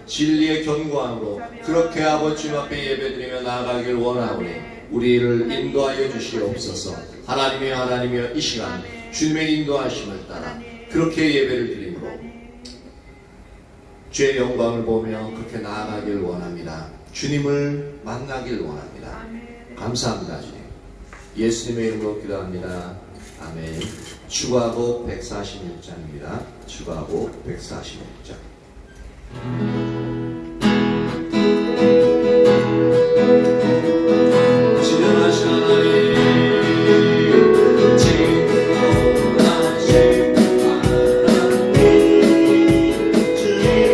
진리의 견고함으로 그렇게 아버지 주님 앞에 예배드리며 나아가길 원하오니 우리를 인도하여 주시옵소서. 하나님이여 이 시간 주님의 인도하심을 따라 그렇게 예배를 드림으로 주의 영광을 보며 그렇게 나아가길 원합니다. 주님을 만나길 원합니다. 감사합니다. 주님. 예수님의 이름으로 기도합니다. 아멘. 추가곡 146장입니다. 추가곡 146장. 지존하신 하나님, 진노하신 하나님, 주님을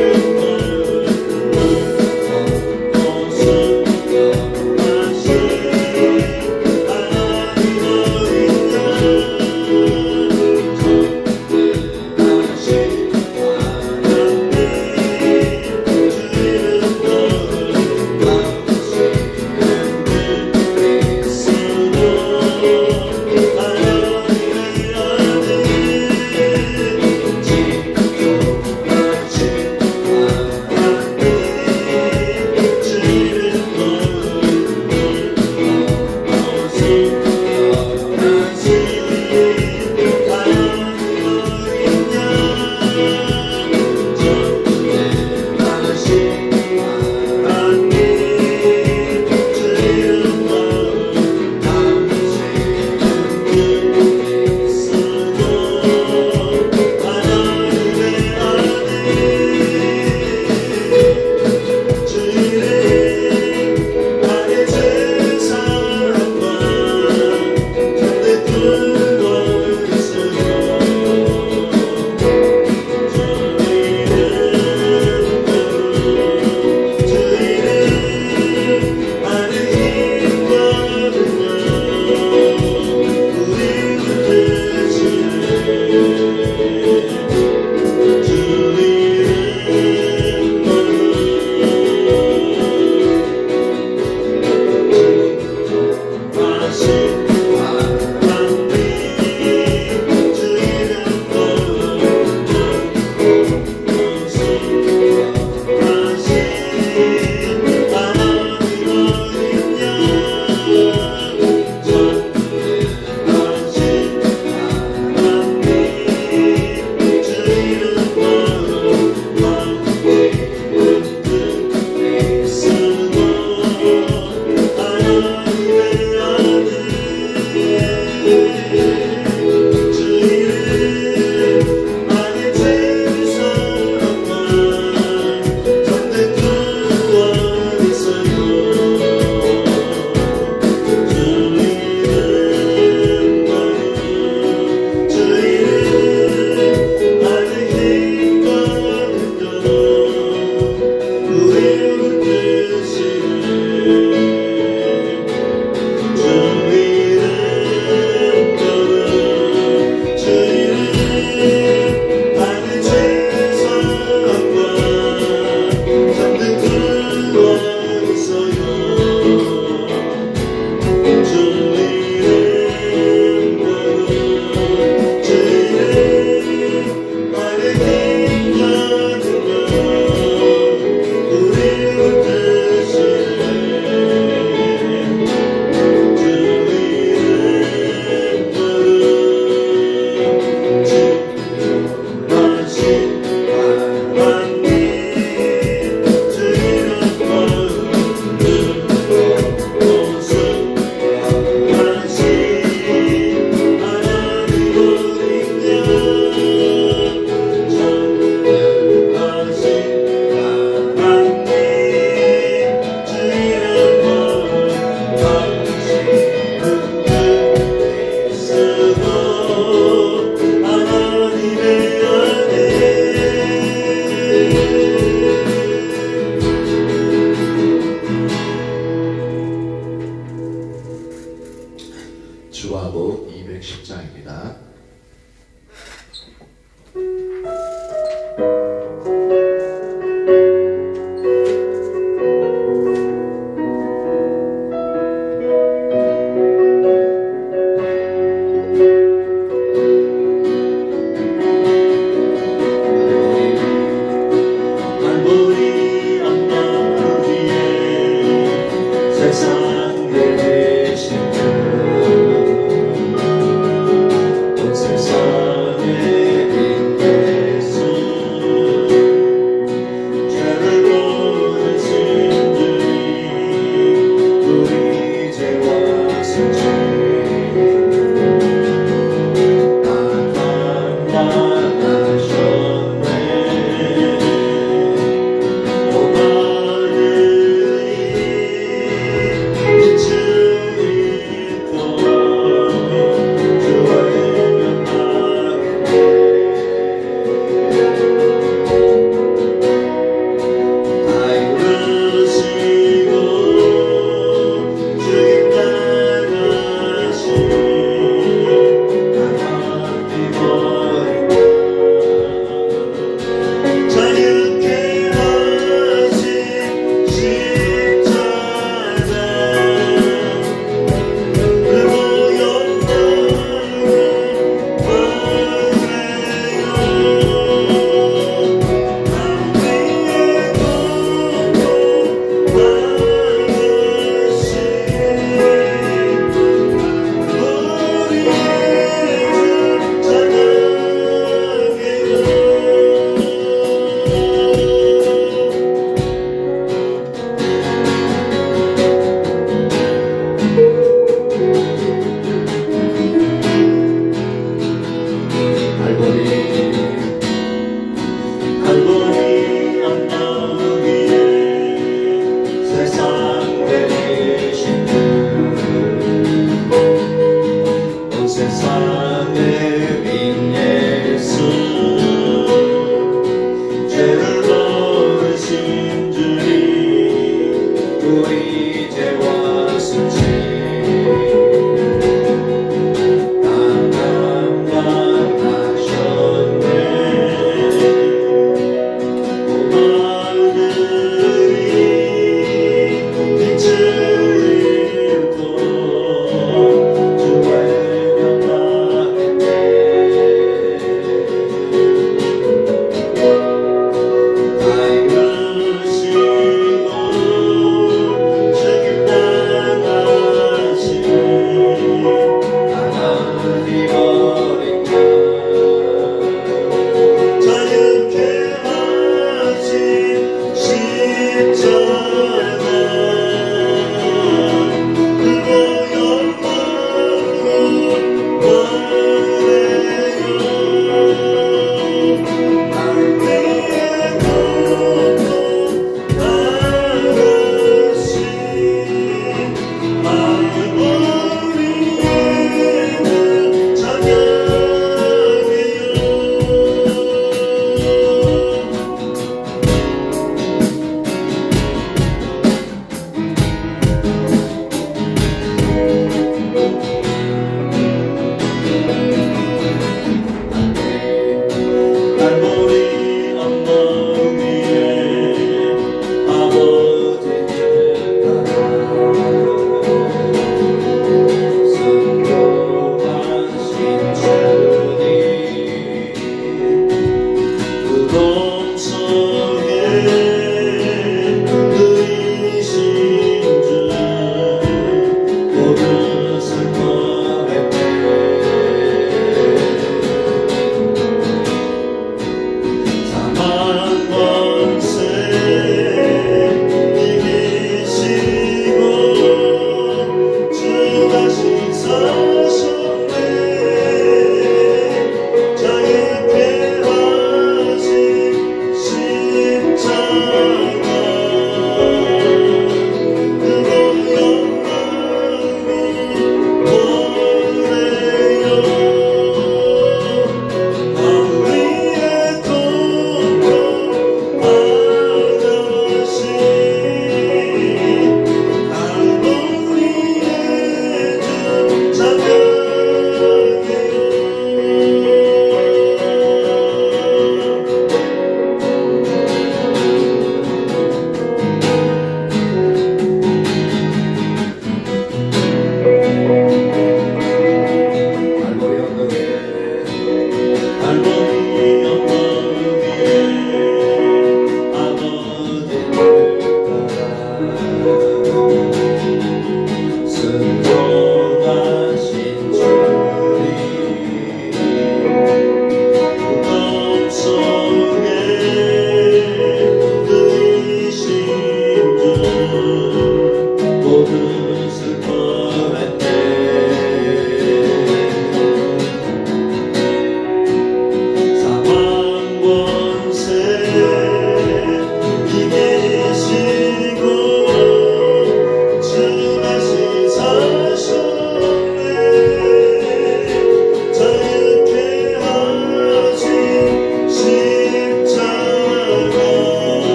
모습 변하신 하나님, 전능하신 하나님,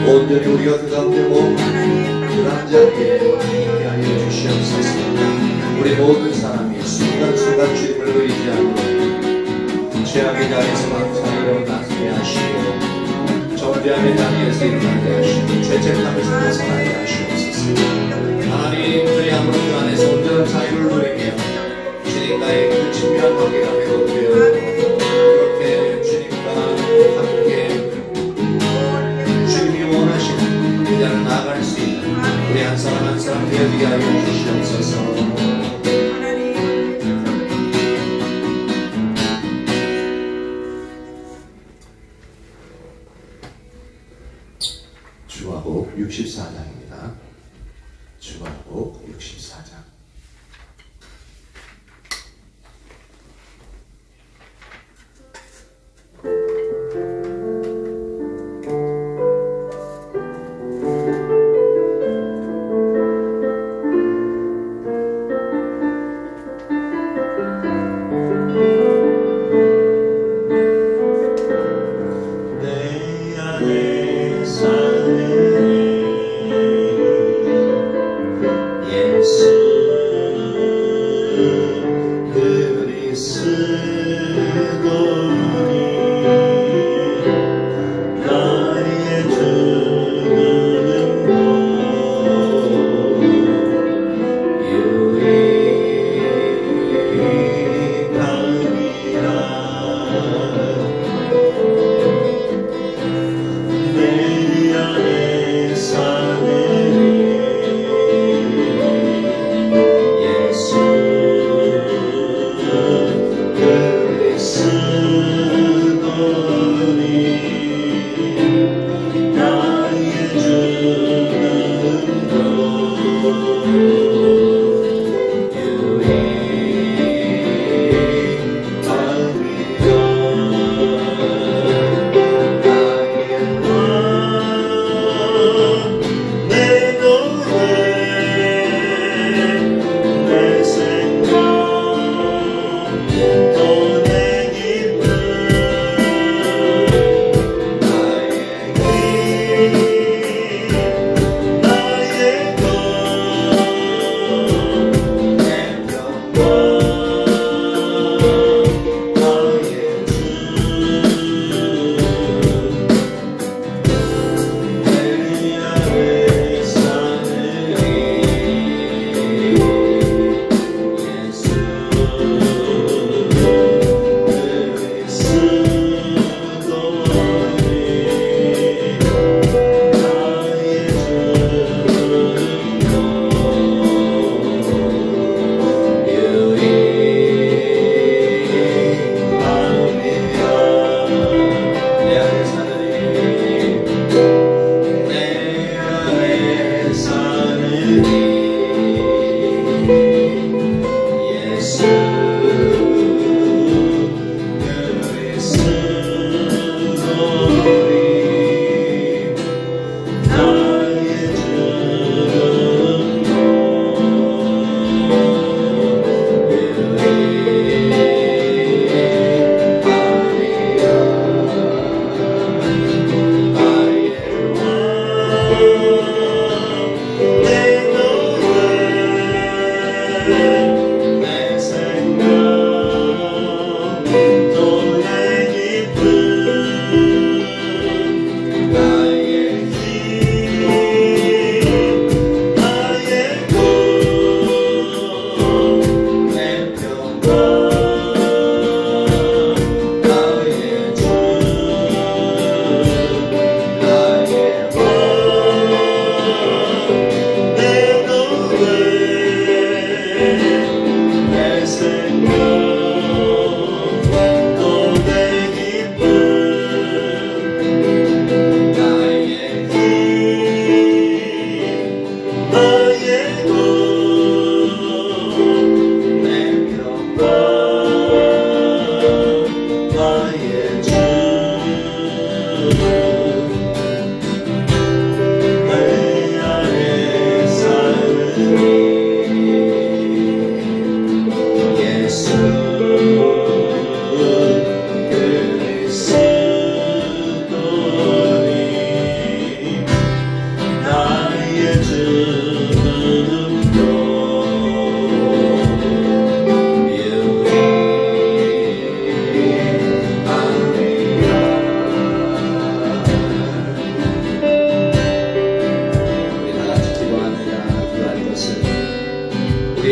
온전히 우리가 그 가운데 모든 그 자리에 있게 하여 주시옵소서. 우리 모든 사람이 순간순간 주님을 의지하고 죄악의 자리에서 감사히 일어나게 하시고 정죄함의 자리에서 일어나게 하시고 죄책감에서 벗어나게 하시옵소서. 하나님, 저희 아무런 그 안에서 온전한 자유를 누리며 주님과의 그 친밀한 관계가 회복되어 그렇게 주님과 함께 주님이 원하시는 그 자를 나아갈 수 있는 우리 한 사람 한 사람 되어지게 하여 주시옵소서. 주화복 64장입니다. 주화복 64장.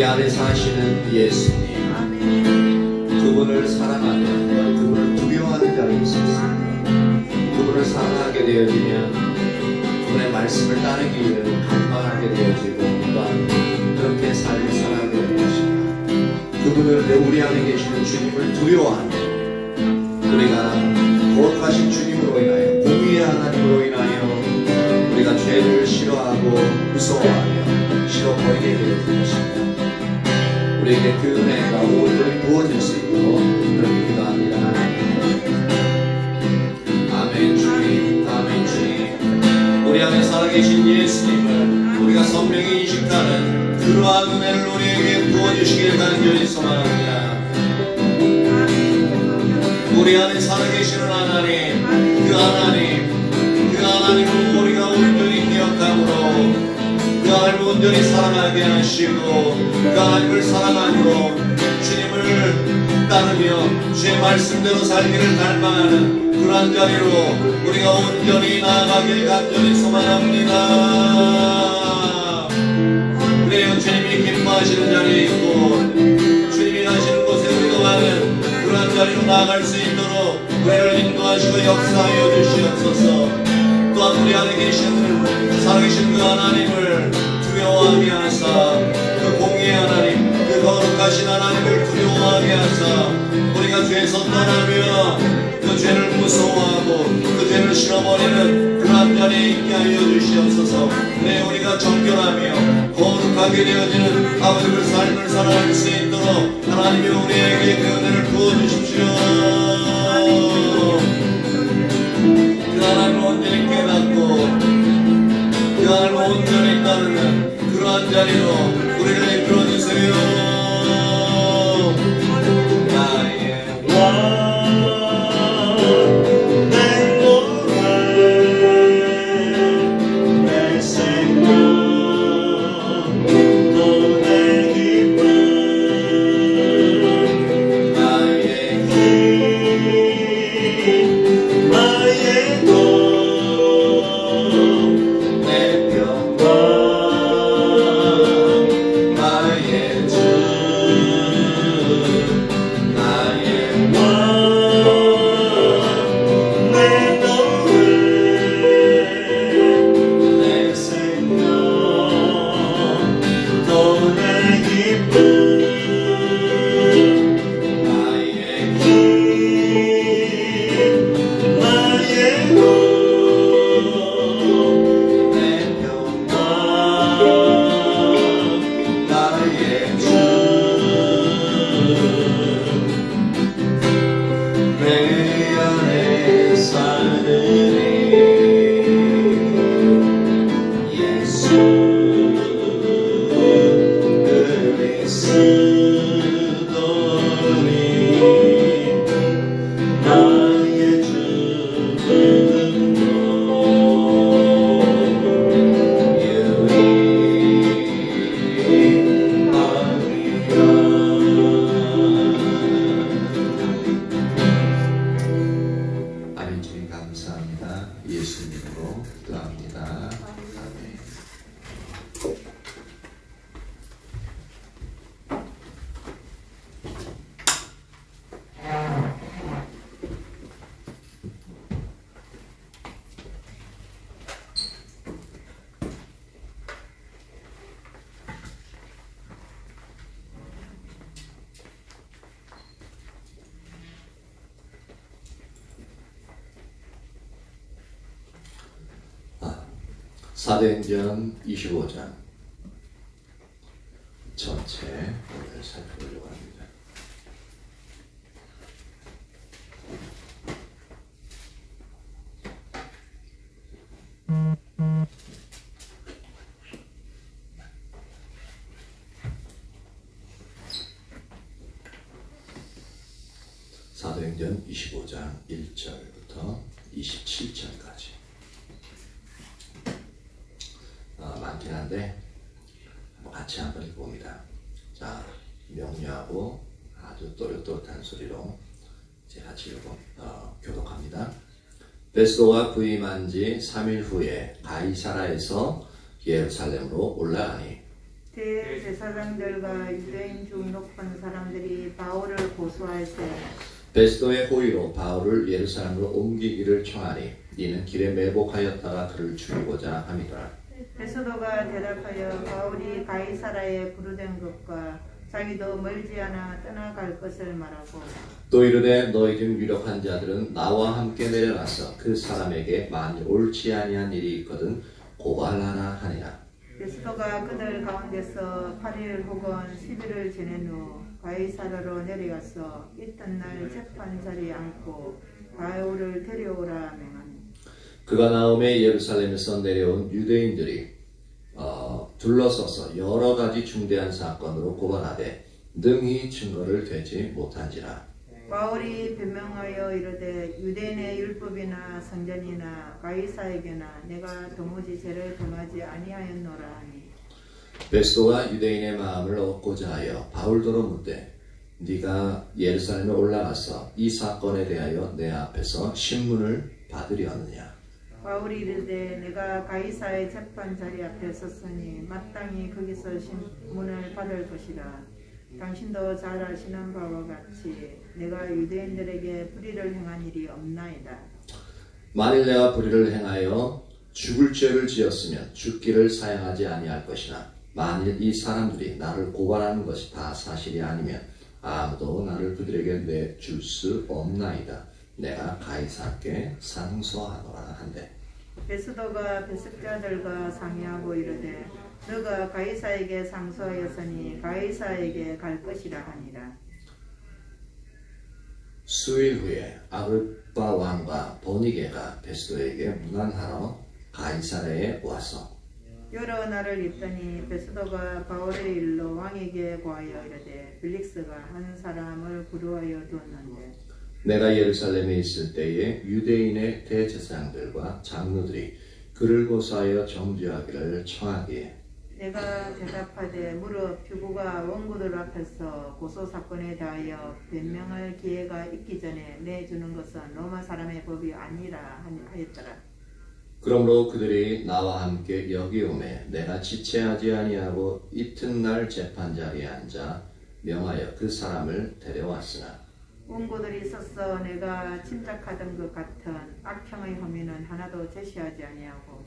안에 사시는 예수님, 그분을 사랑하며 그분을 두려워하는 자가 있었습니다. 그분을 사랑하게 되어지면 그분의 말씀을 따르기 위해 갈망하게 되어지고 또한 그렇게 삶을 살아가게 될 것입니다. 그분을 우리 안에 계시는 주님을 두려워하며 우리가 거룩하신 주님으로 인하여 공의의 하나님으로 인하여 우리가 죄를 싫어하고 무서워하며 싫어버리게 될 것입니다. 우리에게 그 은혜가 온전히 부어질 수 있도록 그렇게 기도합니다. 아멘 주님, 아멘 주님. 우리 안에 살아계신 예수님을 우리가 선명히 인식하는 그러한 은혜를 우리에게 부어주시길 간절히 소망합니다. 우리 안에 살아계시는 하나님, 그 하나님을 우리가 온전히 기억함으로 그 하나님을 온전히 사랑하게 하시고 그 하나님을 사랑함으로 주님을 따르며 주의 말씀대로 살기를 갈망하는 그러한 자리로 우리가 온전히 나아가길 간절히 소망합니다. 그래요, 주님이 기뻐하시는 자리에 있고 주님이 가시는 곳에 우리도 가는 그러한 자리로 나아갈 수 있도록 우리를 인도하시고 역사하여 주시옵소서. 또한 우리 안에 계시는 살아계신 그 하나님을 두려워하게 하사 그 공의의 하나님, 그 거룩하신 하나님을 두려워하게 하사 우리가 죄에서 떠나며 그 죄를 무서워하고 그 죄를 싫어버리는 그러한 자리에 있게 하여 주시옵소서. 네, 우리가 정결하며 거룩하게 되어지는 아버지의 삶을 살아갈 수 있도록 하나님이 우리에게 그 은혜를 부어주십시오. 그 하나님을 온전히 깨닫고 그 하나님을 온전히 따르는 그러한 자리로 우리를 이끌어주세요. 예수님으로 기도합니다. 아멘. 사도행전 25장 전체 오늘 살펴보려고 합니다. 사도행전 25장 1절부터 27절까지 많긴 한데 같이 한번 읽어봅니다. 자, 명료하고 아주 또렷또렷한 소리로 제가 같이 교독합니다. 베스도가 부임한 지 3일 후에 가이사라에서 예루살렘으로 올라가니 대제사장들과 유대인 중 높은 사람들이 바울을 고소할세 베스도의 호의로 바울을 예루살렘으로 옮기기를 청하니 이는 길에 매복하였다가 그를 죽이고자 함이더라. 베스도가 대답하여 바울이 가이사라에 부르된 것과 자기도 멀지 않아 떠나갈 것을 말하고 또 이르되 너희 중 유력한 자들은 나와 함께 내려가서 그 사람에게 만일 옳지 아니한 일이 있거든 고발하라 하니라. 베스도가 그들 가운데서 8일 혹은 10일을 지낸 후 가이사라로 내려가서 이튿날 재판 자리에 앉고 바울을 데려오라 명하니 그가 나오매 예루살렘에서 내려온 유대인들이 둘러서서 여러 가지 중대한 사건으로 고발하되 능히 증거를 대지 못한지라. 바울이 변명하여 이르되 유대인의 율법이나 성전이나 가이사에게나 내가 도무지 죄를 범하지 아니하였노라 하니 베스도가 유대인의 마음을 얻고자 하여 바울더러 묻되 네가 예루살렘에 올라가서 이 사건에 대하여 내 앞에서 신문을 받으려느냐. 바울이 이르되 내가 가이사의 재판 자리 앞에 섰으니 마땅히 거기서 신문을 받을 것이라. 당신도 잘 아시는 바와 같이 내가 유대인들에게 불의를 행한 일이 없나이다. 만일 내가 불의를 행하여 죽을 죄를 지었으면 죽기를 사양하지 아니할 것이나 만일 이 사람들이 나를 고발하는 것이 다 사실이 아니면 아무도 나를 그들에게 내줄 수 없나이다. 내가 가이사께 상소하노라 한대. 베스도가 배석자들과 상의하고 이르되 너가 가이사에게 상소하였으니 가이사에게 갈 것이라 하니라. 수일 후에 아그리빠 왕과 버니게가 베스도에게 문안하러 가이사랴에 와서 여러 날을 있더니 베스도가 바울의 일로 왕에게 고하여 이르되 벨릭스가 한 사람을 부르하여 두었는데 내가 예루살렘에 있을 때에 유대인의 대제사장들과 장로들이 그를 고소하여 정죄하기를 청하기에 내가 대답하되 무릇 표구가 원고들 앞에서 고소사건에 대하여 변명할 기회가 있기 전에 내주는 것은 로마 사람의 법이 아니라 하였더라. 그러므로 그들이 나와 함께 여기 오매 내가 지체하지 아니하고 이튿날 재판 자리에 앉아 명하여 그 사람을 데려왔으나 원고들이 있어서 내가 짐작하던 것 같은 악형의 혐의는 하나도 제시하지 아니하고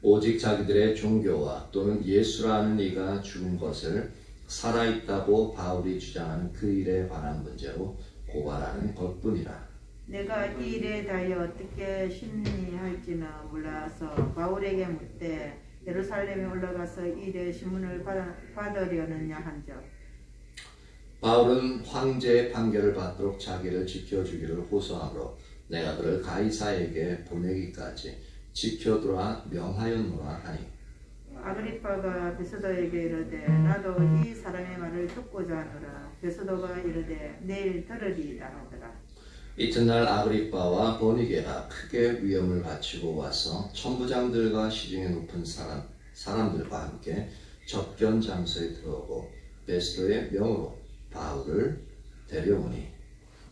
오직 자기들의 종교와 또는 예수라는 이가 죽은 것을 살아있다고 바울이 주장하는 그 일에 관한 문제로 고발하는 것뿐이라. 내가 이 일에 대하여 어떻게 심리할지는 몰라서 바울에게 묻되 예루살렘에 올라가서 이 일의 신문을 받으려느냐 한즉 바울은 황제의 판결을 받도록 자기를 지켜주기를 호소하므로 내가 그를 가이사에게 보내기까지 지켜두라 명하였노라 하니 아그리빠가 베스도에게 이르되 나도 이 사람의 말을 듣고자 하노라. 베스도가 이르되 내일 들으리이다 하더라. 이튿날 아그리빠와 버니게가 크게 위험을 바치고 와서 천부장들과 시중에 높은 사람들과 함께 접견 장소에 들어오고 베스도의 명으로 바울을 데려오니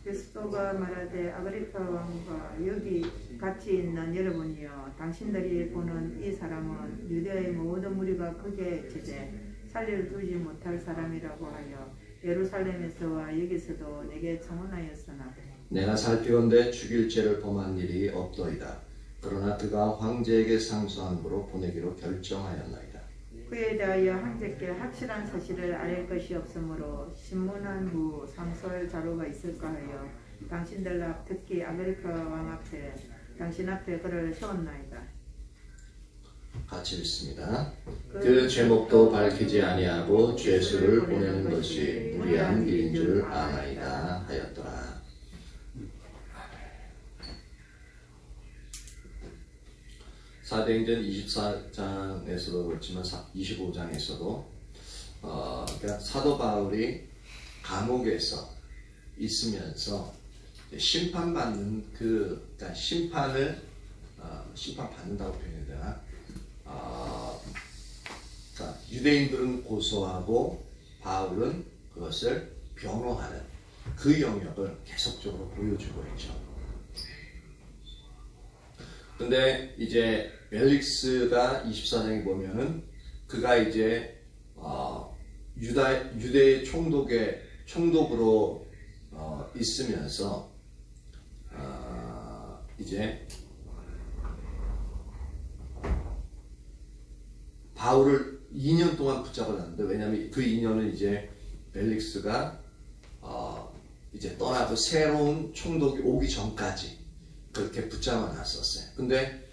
베스도가 말하되 아그리빠 왕과 여기 같이 있는 여러분이여 당신들이 보는 이 사람은 유대의 모든 무리가 크게 지되 살려 두지 못할 사람이라고 하여 예루살렘에서와 여기서도 내게 청혼하였으나 내가 살피건대 죽일 죄를 범한 일이 없더이다. 그러나 그가 황제에게 상소함으로 보내기로 결정하였나이다. 그에 대하여 황제께 확실한 사실을 알 것이 없으므로 신문한 후 상소할 자료가 있을까 하여 당신들 앞 특히 아그리파 왕 앞에 당신 앞에 그를 세웠나이다. 같이 읽습니다. 그 제목도 밝히지 아니하고 죄수를 보내는 것이 무리한 일인 줄 아나이다 하였더라. 사도행전 24장에서도 그렇지만 25장에서도 그러니까 사도 바울이 감옥에서 있으면서 심판받는 그러니까 심판받는다고 표현해야 되나? 그러니까 유대인들은 고소하고 바울은 그것을 변호하는 그 영역을 계속적으로 보여주고 있죠. 근데 이제 벨릭스가 24장에 보면은 그가 이제 유대의 총독으로 있으면서 이제 바울을 2년 동안 붙잡아놨는데, 왜냐하면 그 2년은 이제 벨릭스가 이제 떠나고 새로운 총독이 오기 전까지 그렇게 붙잡아놨었어요. 근데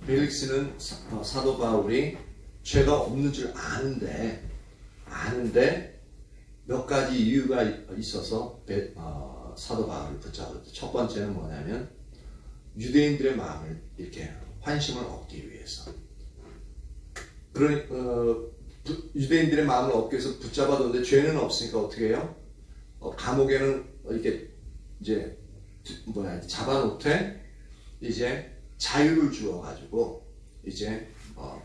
벨릭스는 사도 바울이 죄가 없는 줄 아는데 몇 가지 이유가 있어서 사도 바울을 붙잡았죠. 첫 번째는 뭐냐면 유대인들의 마음을 이렇게 환심을 얻기 위해서. 유대인들의 마음을 얻기 위해서 붙잡아뒀는데 죄는 없으니까 어떻게 해요? 감옥에는 이렇게 이제 잡아놓되 이제 자유를 주어가지고 이제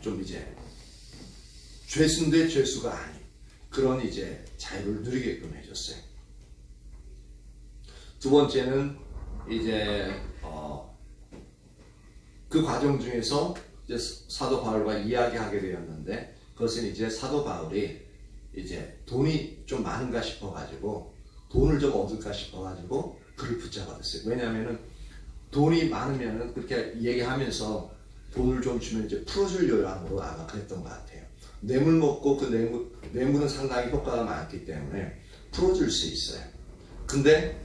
좀 이제 죄수인데 죄수가 아닌 그런 이제 자유를 누리게끔 해줬어요. 두 번째는 이제 그 과정 중에서 이제 사도 바울과 이야기하게 되었는데, 그것은 이제 사도 바울이 이제 돈이 좀 많은가 싶어가지고 돈을 좀 얻을까 싶어가지고 그를 붙잡아뒀어요. 왜냐하면은 돈이 많으면은 그렇게 얘기하면서 돈을 좀 주면 이제 풀어줄 요량으로 아마 그랬던 것 같아요. 뇌물 먹고 그 뇌물은 상당히 효과가 많기 때문에 풀어줄 수 있어요. 근데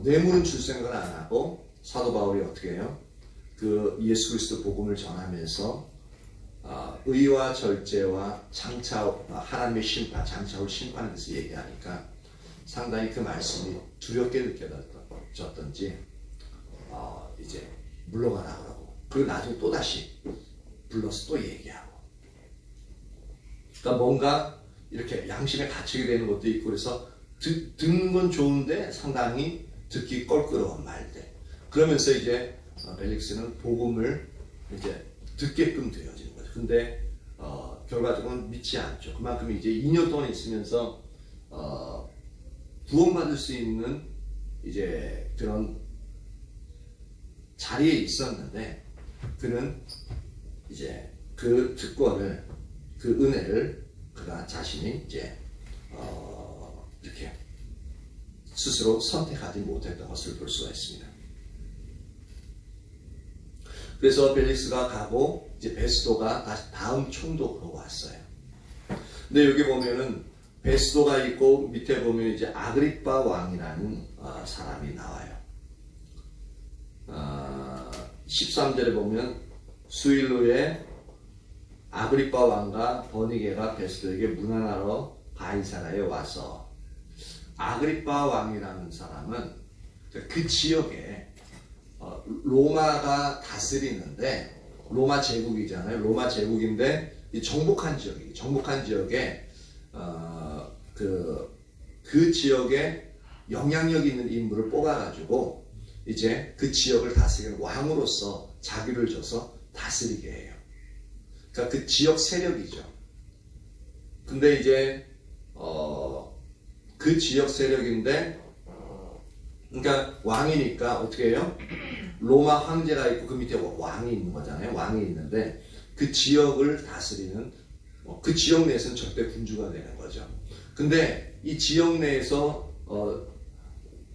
뇌물은 줄 생각을 안 하고 사도 바울이 어떻게 해요? 그 예수 그리스도 복음을 전하면서 의와 절제와 하나님의 심판, 장차올 심판에 대해서 얘기하니까 상당히 그 말씀이 두렵게 느껴졌던지 이제 물러가라 그러고, 그리고 나중에 또 다시 불러서 또 얘기하고, 그러니까 뭔가 이렇게 양심에 갇히게 되는 것도 있고, 그래서 듣는 건 좋은데 상당히 듣기 껄끄러운 말들. 그러면서 이제 벨릭스는 복음을 이제 듣게끔 되어지는 거죠. 근데 결과적으로는 믿지 않죠. 그만큼 이제 2년 동안 있으면서 구원받을 수 있는 이제 그런 자리에 있었는데, 그는 이제 그 특권을, 그 은혜를 그가 자신이 이제 이렇게 스스로 선택하지 못했던 것을 볼 수가 있습니다. 그래서 벨릭스가 가고 이제 베스도가 다시 다음 총독으로 왔어요. 근데 여기 보면은 베스도가 있고 밑에 보면 이제 아그리빠 왕이라는 사람이 나와요. 13절에 보면 수일 후에 아그리빠 왕과 버니게가 베스도에게 문안하러 가이사라에 와서, 아그리빠 왕이라는 사람은 그 지역에 로마가 다스리는데, 로마 제국이잖아요. 로마 제국인데 이 정복한 지역에 그 지역에 영향력 있는 인물을 뽑아가지고 이제 그 지역을 다스리는 왕으로서 자기를 줘서 다스리게 해요. 그러니까 그 지역 세력이죠. 근데 이제 그 지역 세력인데, 그러니까 왕이니까 어떻게 해요? 로마 황제가 있고 그 밑에 왕이 있는 거잖아요. 왕이 있는데 그 지역을 다스리는, 그 지역 내에서는 절대 군주가 되는 거죠. 근데 이 지역 내에서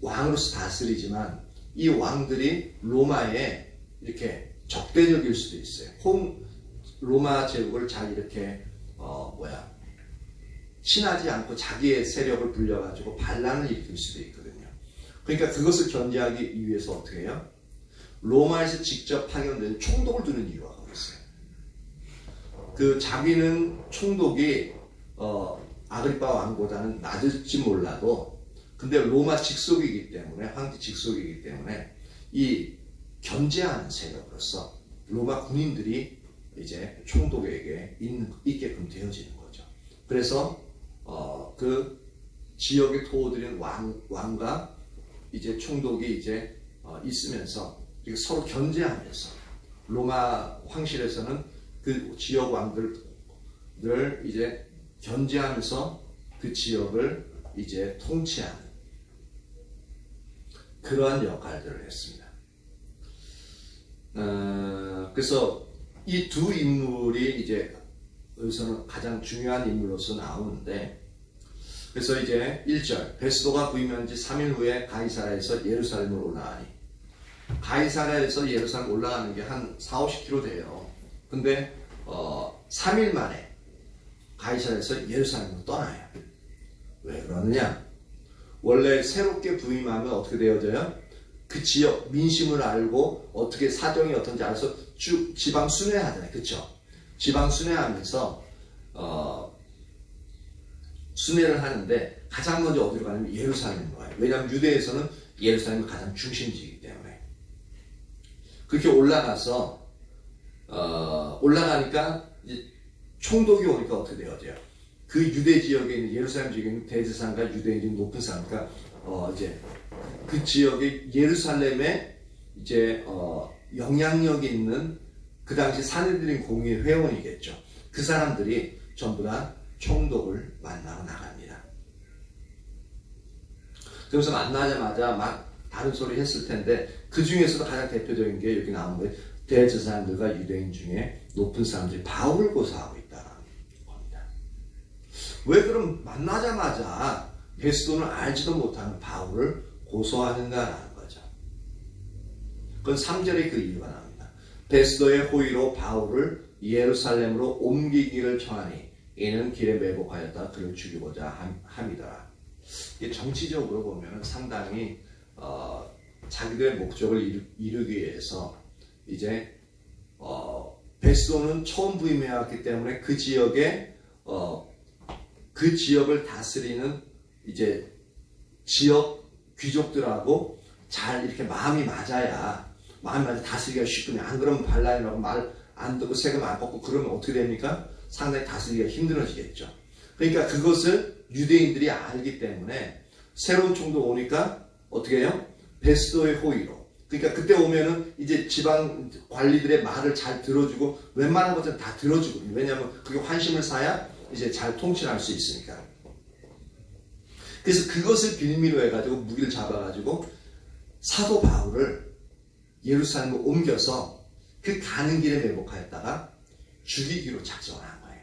왕으로서 다스리지만 이 왕들이 로마에 이렇게 적대적일 수도 있어요. 로마 제국을 잘 이렇게 친하지 않고 자기의 세력을 불려가지고 반란을 일으킬 수도 있거든요. 그러니까 그것을 견제하기 위해서 어떻게 해요? 로마에서 직접 파견된 총독을 두는 이유가 거기 있어요. 그 자기는 총독이 아그리빠 왕보다는 낮을지 몰라도, 근데 로마 직속이기 때문에, 황제 직속이기 때문에 이 견제하는 세력으로서 로마 군인들이 이제 총독에게 있게끔 되어지는 거죠. 그래서 그 지역의 토호들인 왕과 이제 총독이 이제 있으면서 서로 견제하면서, 로마 황실에서는 그 지역 왕들을 이제 견제하면서 그 지역을 이제 통치하는 그러한 역할들을 했습니다. 그래서 이 두 인물이 이제 여기서는 가장 중요한 인물로서 나오는데, 그래서 이제 1절 베스도가 부임한 지 3일 후에 가이사랴에서 예루살렘으로 올라가니, 가이사랴에서 예루살렘 올라가는 게 한 4-50km 돼요. 근데 3일 만에 가이사랴에서 예루살렘으로 떠나요. 왜 그러느냐? 원래 새롭게 부임하면 어떻게 되어져요? 그 지역 민심을 알고 어떻게 사정이 어떤지 알아서 쭉 지방 순회하잖아요. 그렇죠? 지방 순회하면서 순회를 하는데 가장 먼저 어디로 가냐면 예루살렘으로 가요. 왜냐하면 유대에서는 예루살렘이 가장 중심지이기 때문에. 그렇게 올라가서 올라가니까 이제 총독이 오니까 어떻게 되어져요? 그 유대 지역에 있는 예루살렘 지역에 있는 대제사장과 유대인들이 높은 사람이니까 이제 그 지역의 예루살렘에 이제 영향력 있는 그 당시 사내들인 공의 회원이겠죠. 그 사람들이 전부 다 총독을 만나러 나갑니다. 그러면서 만나자마자 막 다른 소리 했을 텐데 그 중에서도 가장 대표적인 게 여기 나온 거예요. 대제사장들과 유대인 중에 높은 사람들이 바울을 고소하고 있다는 겁니다. 왜 그럼 만나자마자 베스도는 알지도 못하는 바울을 고소하는가라는 거죠. 그건 3절에 그 이유가 나옵니다. 베스도의 호의로 바울을 예루살렘으로 옮기기를 청하니 이는 길에 매복하였다 그를 죽이고자 함이더라. 이게 정치적으로 보면 상당히 자기들의 목적을 이루기 위해서 이제 베스도는 처음 부임해 왔기 때문에 그 지역에 그 지역을 다스리는 이제 지역 귀족들하고 잘 이렇게 마음이 맞아 다스리기가 쉽거든요. 안 그러면 발라이라고 말 안 듣고 세금 안 걷고 그러면 어떻게 됩니까? 상당히 다스리기가 힘들어지겠죠. 그러니까 그것을 유대인들이 알기 때문에 새로운 총독 오니까 어떻게 해요? 베스도의 호의로. 그러니까 그때 오면은 이제 지방 관리들의 말을 잘 들어주고 웬만한 것들은 다 들어주거든요. 왜냐하면 그게 환심을 사야 이제 잘 통치할 수 있으니까. 그래서 그것을 빌미로 해가지고 무기를 잡아가지고 사도 바울을 예루살렘으로 옮겨서 그 가는 길에 매복하였다가 죽이기로 작정을 한 거예요.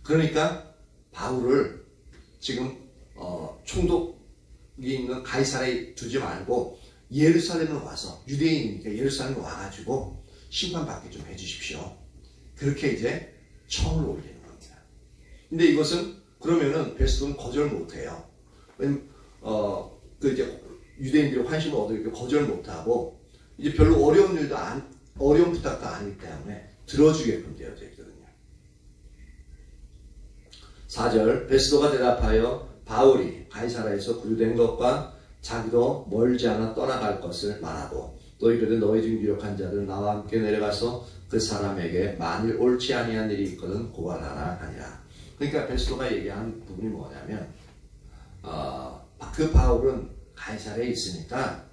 그러니까 바울을 지금 총독이 있는 가이사랴에 두지 말고 예루살렘을 와서 유대인이니까 예루살렘에 와가지고 심판받게 좀 해주십시오. 그렇게 이제 청을 올리는 겁니다. 근데 이것은 그러면은 베스도는 거절 못해요. 왜냐면 그 이제 유대인들이 환심을 얻으니까 거절 못하고 이제 별로 어려운 부탁도 아니기 때문에 들어주게끔 되어져 있거든요. 4절 베스도가 대답하여 바울이 가이사랴에서 구류된 것과 자기도 멀지 않아 떠나갈 것을 말하고 또 이르되 너희 중 유력한 자들 나와 함께 내려가서 그 사람에게 만일 옳지 아니한 일이 있거든 고발하라 하니라. 그러니까 베스도가 얘기하는 부분이 뭐냐면 그 바울은 가이사랴에 있으니까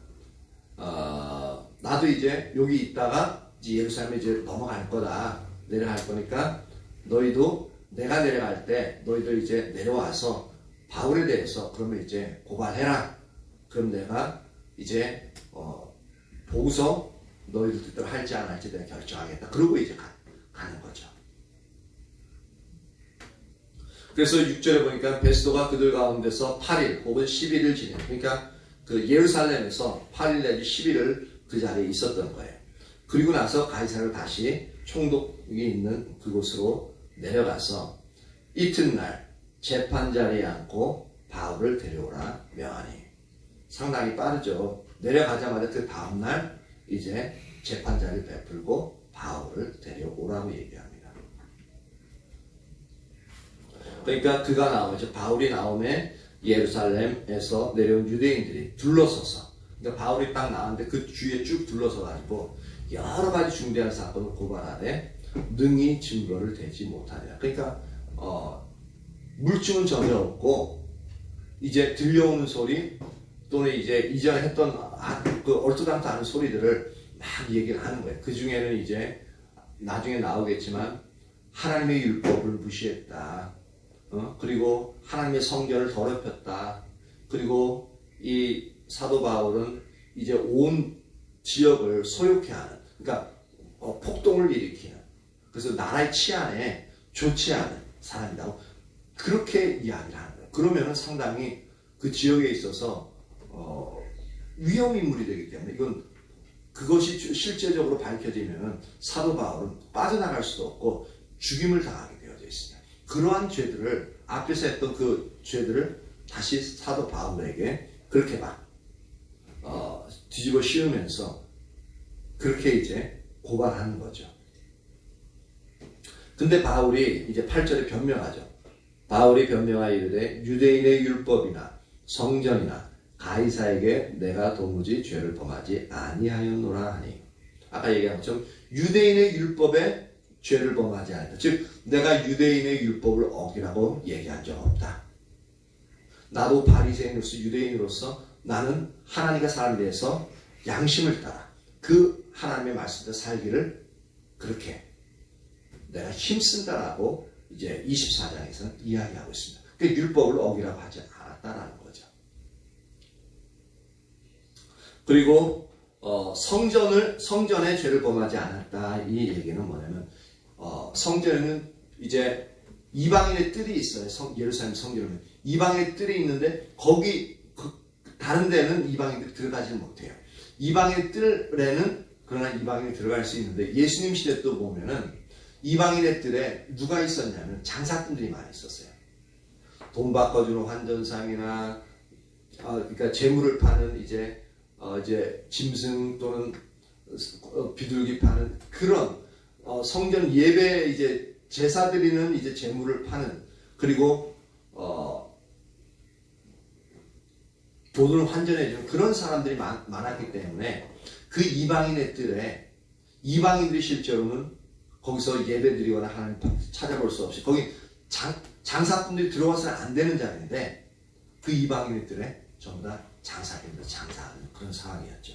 나도 이제 여기 있다가 이제 예루살렘에 이제 넘어갈 거다. 내려갈 거니까 너희도 내가 내려갈 때 너희도 이제 내려와서 바울에 대해서 그러면 이제 고발해라. 그럼 내가 이제 보고서 너희들 뜻대로 할지 안 할지 내가 결정하겠다. 그러고 이제 가는 거죠. 그래서 6절에 보니까 베스도가 그들 가운데서 8일 혹은 11일 지내. 그러니까 그 예루살렘에서 8일 내지 10일을 그 자리에 있었던 거예요. 그리고 나서 가이사랴로 다시 총독이 있는 그곳으로 내려가서 이튿날 재판 자리에 앉고 바울을 데려오라 명하니. 상당히 빠르죠. 내려가자마자 그 다음날 이제 재판 자리를 베풀고 바울을 데려오라고 얘기합니다. 그러니까 그가 나오죠. 바울이 나오면 예루살렘에서 내려온 유대인들이 둘러서서, 그러니까 바울이 딱 나왔는데 그 주위에 쭉 둘러서가지고 여러 가지 중대한 사건을 고발하되 능히 증거를 대지 못하니라. 그러니까 물증은 전혀 없고 이제 들려오는 소리 또는 이제 이전에 했던 그 얼토당토 않은 소리들을 막 얘기를 하는 거예요. 그 중에는 이제 나중에 나오겠지만 하나님의 율법을 무시했다. 그리고 하나님의 성전을 더럽혔다. 그리고 이 사도 바울은 이제 온 지역을 소욕해 하는, 그러니까 폭동을 일으키는, 그래서 나라의 치안에 좋지 않은 사람이라고 그렇게 이야기를 하는 거예요. 그러면은 상당히 그 지역에 있어서 위험 인물이 되기 때문에 이건 그것이 실제적으로 밝혀지면 사도 바울은 빠져나갈 수도 없고 죽임을 당하게 되어져 있습니다. 그러한 죄들을 앞에서 했던 그 죄들을 다시 사도 바울에게 그렇게 막 뒤집어 씌우면서 그렇게 이제 고발하는 거죠. 근데 바울이 이제 8절에 변명하죠. 바울이 변명하여 이르되 유대인의 율법이나 성전이나 가이사에게 내가 도무지 죄를 범하지 아니하였노라 하니. 아까 얘기한 것처럼 유대인의 율법에 죄를 범하지 않았다. 즉 내가 유대인의 율법을 어기라고 얘기한 적 없다. 나도 바리새인으로서 유대인으로서 나는 하나님과 사람에 대해서 양심을 따라 그 하나님의 말씀대로 살기를 그렇게 내가 힘쓴다라고 이제 24장에서는 이야기하고 있습니다. 그 율법을 어기라고 하지 않았다라는 거죠. 그리고 성전에 죄를 범하지 않았다 이 얘기는 뭐냐면 성전에는 이제 이방인의 뜰이 있어요. 예루살렘 성전에는 이방인의 뜰이 있는데 거기 다른 데는 이방인들이 들어가지 못해요. 이방인의 뜰에는 그러나 이방인이 들어갈 수 있는데 예수님 시대 또 보면은 이방인의 뜰에 누가 있었냐면 장사꾼들이 많이 있었어요. 돈 바꿔주는 환전상이나 그러니까 재물을 파는 이제 짐승 또는 비둘기 파는 그런 성전 예배 이제 제사 드리는 이제 재물을 파는 그리고 돈을 환전해주는 그런 사람들이 많았기 때문에 그 이방인의 뜰에 이방인들이 실제로는 거기서 예배드리거나 하나님 찾아볼 수 없이 거기 장사꾼들이 들어와서는 안 되는 자리인데 그 이방인의 뜰에 전부 다 장사꾼들 장사하는 그런 상황이었죠.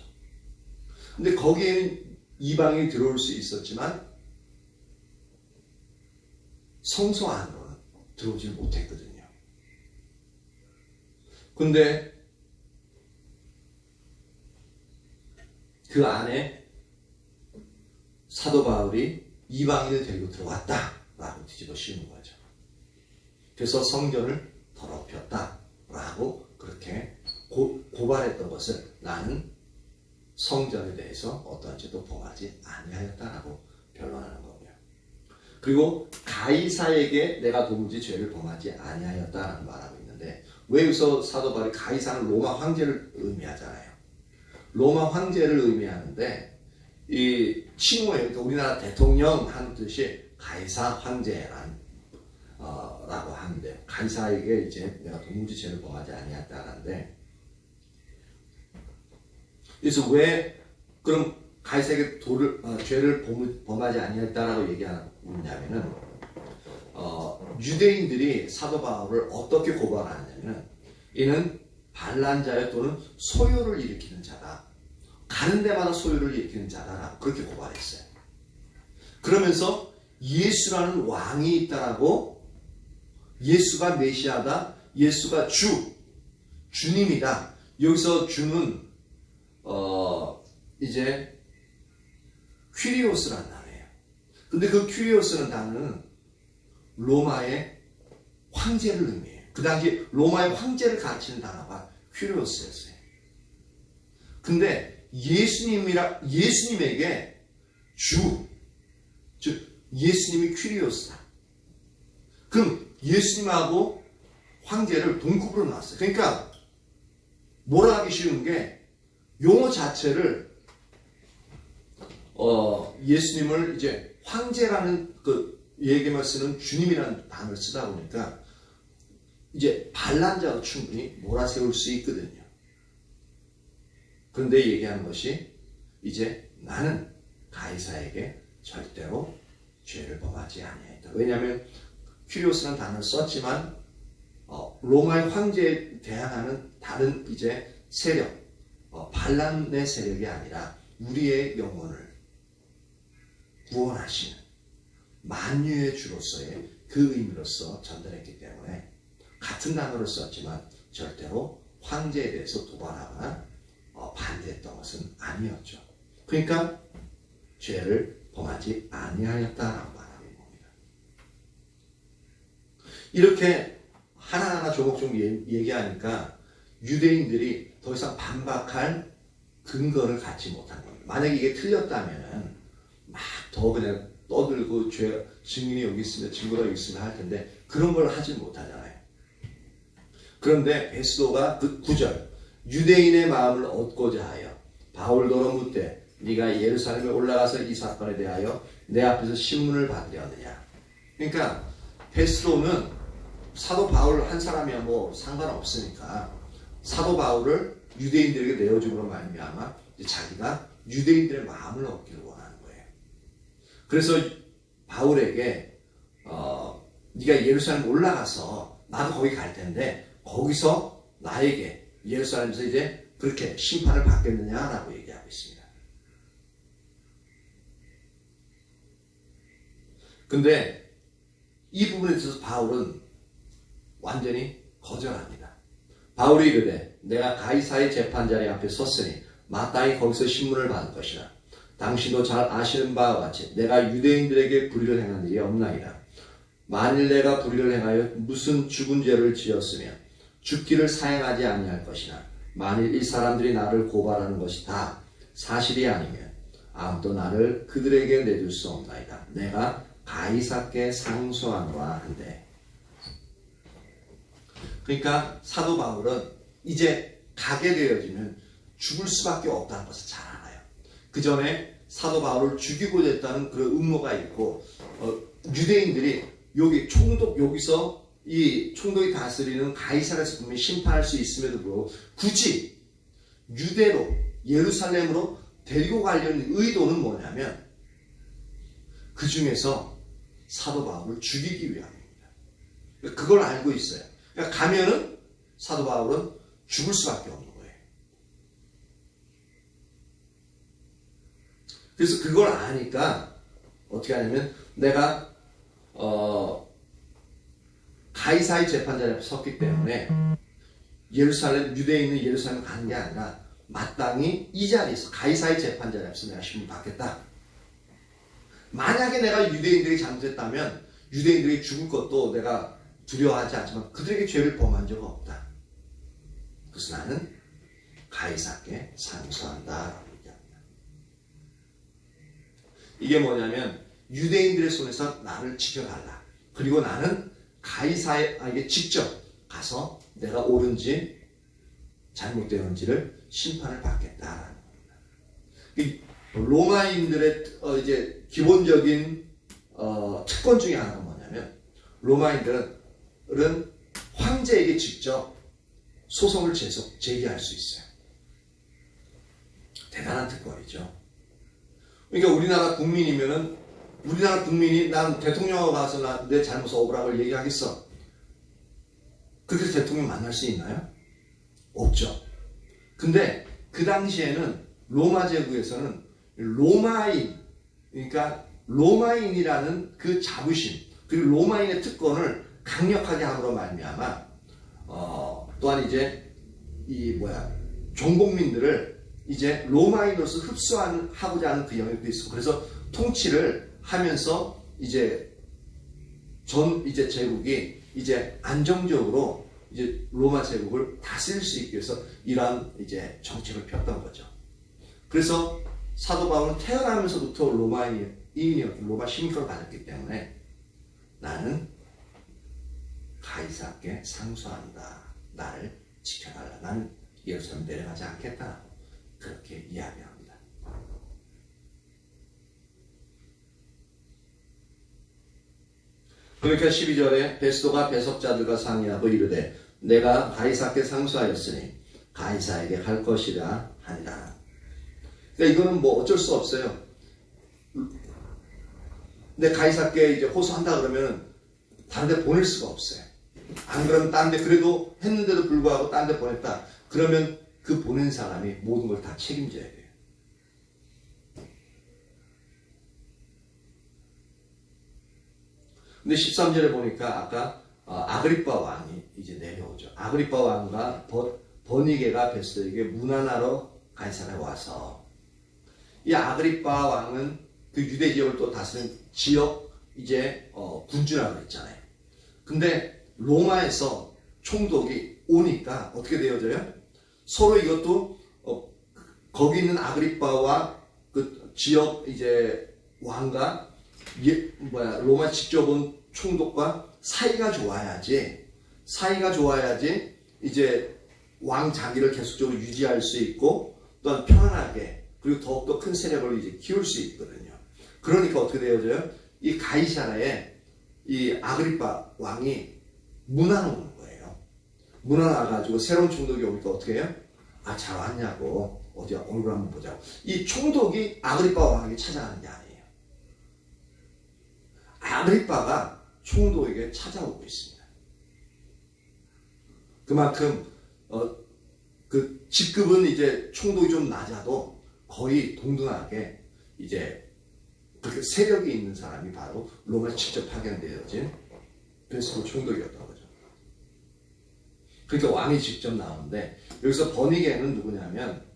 근데 거기에는 이방인이 들어올 수 있었지만 성소 안으로는 들어오지 못했거든요. 근데 그 안에 사도 바울이 이방인을 데리고 들어왔다라고 뒤집어 씌우는 거죠. 그래서 성전을 더럽혔다라고 그렇게 고발했던 것을 나는 성전에 대해서 어떠한 죄도 범하지 아니하였다라고 변론하는 거고요. 그리고 가이사에게 내가 도무지 죄를 범하지 아니하였다라는 말하고 있는데 왜 여기서 사도 바울이 가이사는 로마 황제를 의미하잖아요. 로마 황제를 의미하는데 이 칭호에 우리나라 대통령 하는 뜻이 가이사 황제라는 라고 하는데 가이사에게 이제 내가 도무지 죄를 범하지 아니했다는데 그래서 왜 그럼 가이사에게 죄를 범하지 아니했다라고 얘기하냐면은 유대인들이 사도 바울을 어떻게 고발하느냐면은 이는 반란자여 또는 소요를 일으키는 자다. 가는 데마다 소요를 일으키는 자다라고 그렇게 고발했어요. 그러면서 예수라는 왕이 있다라고 예수가 메시아다. 예수가 주님이다. 여기서 주는 이제 퀴리오스라는 단어예요. 근데 그 퀴리오스라는 단어는 로마의 황제를 의미해요. 그 당시 로마의 황제를 가르치는 단어가 퀴리오스였어요. 근데 예수님에게 즉 예수님이 퀴리오스다. 그럼 예수님하고 황제를 동급으로 놨어요. 그러니까 뭐라 하기 쉬운 게 용어 자체를 예수님을 이제 황제라는 그 얘기만 쓰는 주님이라는 단어를 쓰다 보니까 이제 반란자도 충분히 몰아세울 수 있거든요. 그런데 얘기하는 것이 이제 나는 가이사에게 절대로 죄를 범하지 아니하였다. 왜냐하면 퀴리오스라는 단어를 썼지만 로마의 황제에 대항하는 다른 이제 세력, 반란의 세력이 아니라 우리의 영혼을 구원하시는 만유의 주로서의 그 의미로서 전달했기 때문에 같은 단어를 썼지만 절대로 황제에 대해서 도발하거나 반대했던 것은 아니었죠. 그러니까 죄를 범하지 아니하였다라고 말하는 겁니다. 이렇게 하나하나 조목조목 얘기하니까 유대인들이 더 이상 반박할 근거를 갖지 못한 겁니다. 만약에 이게 틀렸다면은 막 더 그냥 떠들고 증인이 여기 있으면 증거가 여기 있으면 할 텐데 그런 걸 하지 못하잖아요. 그런데 베스도가 그 9절 유대인의 마음을 얻고자 하여 바울더러 묻되 네가 예루살렘에 올라가서 이 사건에 대하여 내 앞에서 신문을 받으려느냐. 그러니까 베스도는 사도 바울 한 사람이야 뭐 상관없으니까 사도 바울을 유대인들에게 내어줌으로 말미암아 자기가 유대인들의 마음을 얻기를 원하는 거예요. 그래서 바울에게 네가 예루살렘 올라가서 나도 거기 갈 텐데 거기서 나에게 예루살렘에서 이제 그렇게 심판을 받겠느냐라고 얘기하고 있습니다. 근데 이 부분에 있어서 바울은 완전히 거절합니다. 바울이 이르되 내가 가이사의 재판자리 앞에 섰으니 마땅히 거기서 신문을 받을 것이라. 당신도 잘 아시는 바와 같이 내가 유대인들에게 불의를 행한 일이 없나이다. 만일 내가 불의를 행하여 무슨 죽은 죄를 지었으며 죽기를 사행하지 아니할 것이나 만일 이 사람들이 나를 고발하는 것이 다 사실이 아니면 아무도 나를 그들에게 내줄 수 없나이다. 내가 가이사께 상소하노라 한대. 그러니까 사도 바울은 이제 가게 되어지면 죽을 수밖에 없다는 것을 잘 알아요. 그 전에 사도 바울을 죽이고자 했다는 그런 음모가 있고 유대인들이 여기서 이 총독이 다스리는 가이사라에서 분명히 심판할 수 있음에도 불구하고 굳이 유대로 예루살렘으로 데리고 가려는 의도는 뭐냐면 그 중에서 사도 바울을 죽이기 위함입니다. 그걸 알고 있어요. 그러니까 가면은 사도 바울은 죽을 수밖에 없는 거예요. 그래서 그걸 아니까 어떻게 하냐면 내가 가이사의 재판자리 앞에 섰기 때문에 유대에 있는 예루살렘 가는 게 아니라 마땅히 이 자리에서 가이사의 재판자리 앞에서 내가 신문 받겠다. 만약에 내가 유대인들이 잘못했다면 유대인들이 죽을 것도 내가 두려워하지 않지만 그들에게 죄를 범한 적 없다. 그래서 나는 가이사께 상소한다. 이게 뭐냐면 유대인들의 손에서 나를 지켜달라. 그리고 나는 가이사에게 직접 가서 내가 옳은지 잘못되었는지를 심판을 받겠다라는 겁니다. 로마인들의 이제 기본적인 특권 중에 하나가 뭐냐면 로마인들은 황제에게 직접 소송을 제기할 수 있어요. 대단한 특권이죠. 그러니까 우리나라 국민이 난 대통령하고 가서 내 잘못을 억울하고 얘기하겠어. 그렇게 대통령 만날 수 있나요? 없죠. 근데 그 당시에는 로마 제국에서는 그러니까 로마인이라는 그 자부심 그리고 로마인의 특권을 강력하게 함으로 말미암아 또한 이제 전국민들을 이제 로마인으로서 흡수하고자 하는 그 영역도 있고 그래서 통치를 하면서 이제 제국이 이제 안정적으로 이제 로마 제국을 다스릴 수 있기 위해서 이러한 이제 정책을 폈던 거죠. 그래서 사도 바울은 태어나면서부터 로마 시민권을 받았기 때문에 나는 가이사께 상소한다. 나를 지켜달라. 나는 예루살렘 내려가지 않겠다. 그렇게 이야기합니다. 그러니까 12절에 베스도가 배석자들과 상의하고 이르되 내가 가이사께 상소하였으니 가이사에게 갈 것이라 하니라. 그러니까 이거는 뭐 어쩔 수 없어요. 근데 가이사께 이제 호소한다 그러면 다른 데 보낼 수가 없어요. 안 그러면 딴 데 그래도 했는데도 불구하고 딴 데 보냈다. 그러면 그 보낸 사람이 모든 걸 다 책임져야 돼요. 근데 13절에 보니까 아까 아그리빠 왕이 이제 내려오죠. 아그리빠 왕과 버니게가 베스도에게 문안하러 가이사랴에 와서 이 아그리빠 왕은 그 유대 지역을 또 다스리는 지역 이제 군주라고 했잖아요. 근데 로마에서 총독이 오니까 어떻게 되어져요? 서로 이것도 거기 있는 아그리빠와 그 지역 이제 왕과 로마 직접 온 총독과 사이가 좋아야지 이제 왕 자기를 계속적으로 유지할 수 있고 또한 편안하게 그리고 더욱더 큰 세력을 이제 키울 수 있거든요. 그러니까 어떻게 되어져요? 이 가이사라에 이 아그리빠 왕이 문안 오는 거예요. 문안 와가지고 새로운 총독이 오니까 어떻게 해요? 아, 잘 왔냐고. 어디 얼굴 한번 보자고. 이 총독이 아그리빠 왕에게 찾아가는 게 아니에요. 아그리빠가 총독에게 찾아오고 있습니다. 그만큼 그 직급은 이제 총독이 좀 낮아도 거의 동등하게 이제 그렇게 세력이 있는 사람이 바로 로마에 직접 파견되어진 베스도 총독이었던 거죠. 그러니까 왕이 직접 나오는데 여기서 버니게는 누구냐면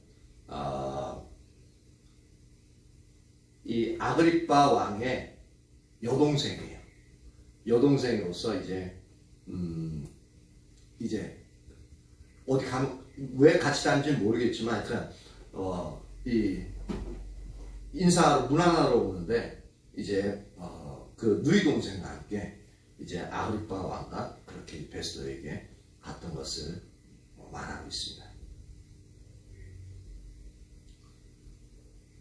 이 아그리빠 왕의 여동생이에요. 여동생으로서 이제 어디 왜 같이 다니는지 모르겠지만 하여튼 이 인사하러 문안하러 오는데 이제 그 누이 동생과 함께 이제 아그리빠 왕과 그렇게 베스도에게 갔던 것을 말하고 있습니다.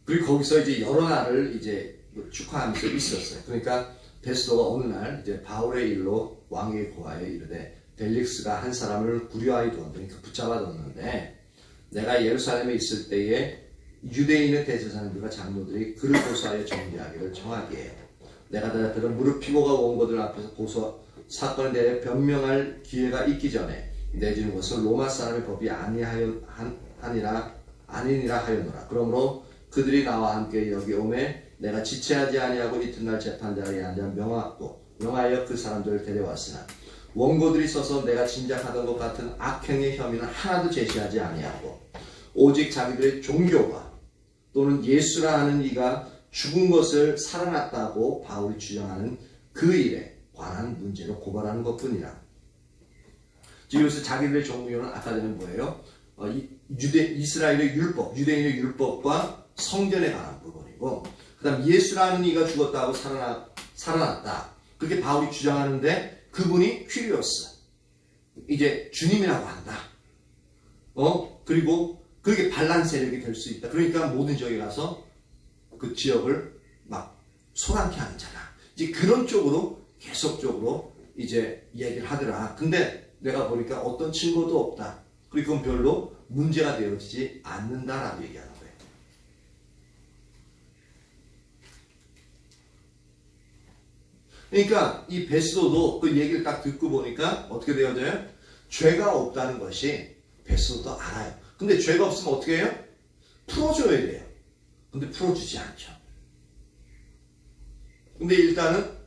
그리고 거기서 이제 여러 날을 이제 축하하면서 있었어요. 그러니까 베스도가 어느 날 이제 바울의 일로 왕의 고하에 이르되 벨릭스가 한 사람을 구려하여 두었더니 붙잡아뒀는데 내가 예루살렘에 있을 때에 유대인의 대제사장들과 장로들이 그를 고소하여 정죄하기를 정하게 해요. 내가 대답해서 무릎피고가 원고들 앞에서 사건에 대해 변명할 기회가 있기 전에 내지는 것은 로마 사람의 법이 아니니라 하였노라. 그러므로 그들이 나와 함께 여기 오매 내가 지체하지 아니하고 이튿날 재판자리에 앉아 명하여 그 사람들을 데려왔으나 원고들이 써서 내가 짐작하던 것 같은 악행의 혐의는 하나도 제시하지 아니하고 오직 자기들의 종교가 또는 예수라 하는 이가 죽은 것을 살아났다고 바울이 주장하는 그 일에 관한 문제로 고발하는 것뿐이라. 지금 여기서 자기들의 종교는 아까 전에 뭐예요? 이스라엘의 율법, 유대인의 율법과 성전에 관한 부분이고 그 다음 예수라는 이가 죽었다고 살아났다. 그렇게 바울이 주장하는데 그분이 퀴리오스, 이제 주님이라고 한다. 그리고 그게 반란 세력이 될 수 있다. 그러니까 모든 지역에 가서 그 지역을 막 소란케 하는 자다. 이제 그런 쪽으로 계속적으로 이제 얘기를 하더라. 근데 내가 보니까 어떤 증거도 없다. 그리고 그건 별로 문제가 되어지지 않는다라고 얘기하는 거예요. 그러니까 이 베스도도 그 얘기를 딱 듣고 보니까 어떻게 되어져요? 죄가 없다는 것이 베스도도 알아요. 근데 죄가 없으면 어떻게 해요? 풀어줘야 돼요. 근데 풀어주지 않죠. 근데 일단은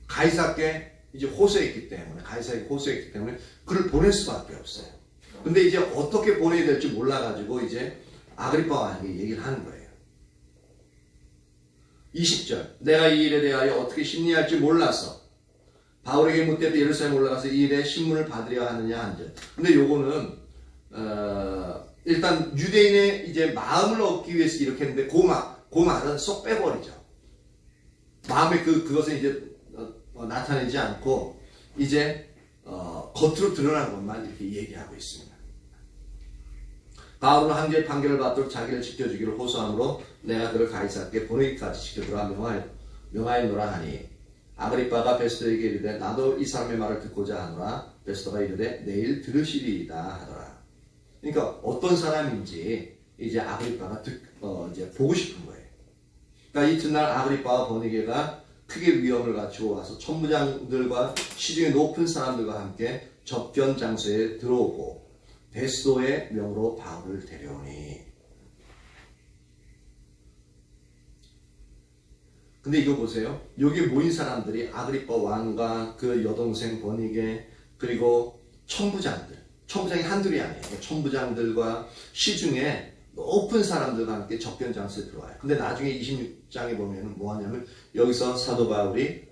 가이사께 이제 호소했기 때문에, 가이사에게 호소했기 때문에 그를 보낼 수밖에 없어요. 근데 이제 어떻게 보내야 될지 몰라가지고 이제 아그리빠 왕에게 얘기를 하는 거예요. 20절. 내가 이 일에 대하여 어떻게 심리할지 몰라서 바울에게 묻되 예루살렘 올라가서 이 일에 신문을 받으려 하느냐 한절. 근데 요거는 일단 유대인의 이제 마음을 얻기 위해서 이렇게 했는데 그 말은 쏙 빼버리죠. 마음에 그것은 이제 나타내지 않고 이제 겉으로 드러난 것만 이렇게 얘기하고 있습니다. 바울은 황제의 판결을 받도록 자기를 지켜주기를 호소하므로 내가 그를 가이사께 보내기까지 지켜주라 명하였노라 하니 아그리빠가 베스도에게 이르되 나도 이 사람의 말을 듣고자 하노라. 베스도가 이르되 내일 들으시리이다 하더라. 그러니까 어떤 사람인지 이제 아그리빠가 이제 보고 싶은 거예요. 그러니까 이튿날 아그리빠와 버니게가 크게 위험을 갖추고 와서 천부장들과 시중의 높은 사람들과 함께 접견 장소에 들어오고 베스도의 명으로 바울을 데려오니. 근데 이거 보세요. 여기 모인 사람들이 아그리빠 왕과 그 여동생 버니게 그리고 천부장이 한둘이 아니에요. 천부장들과 시중에 높은 사람들과 함께 접견 장소에 들어와요. 근데 나중에 26장에 보면 뭐 하냐면 여기서 사도 바울이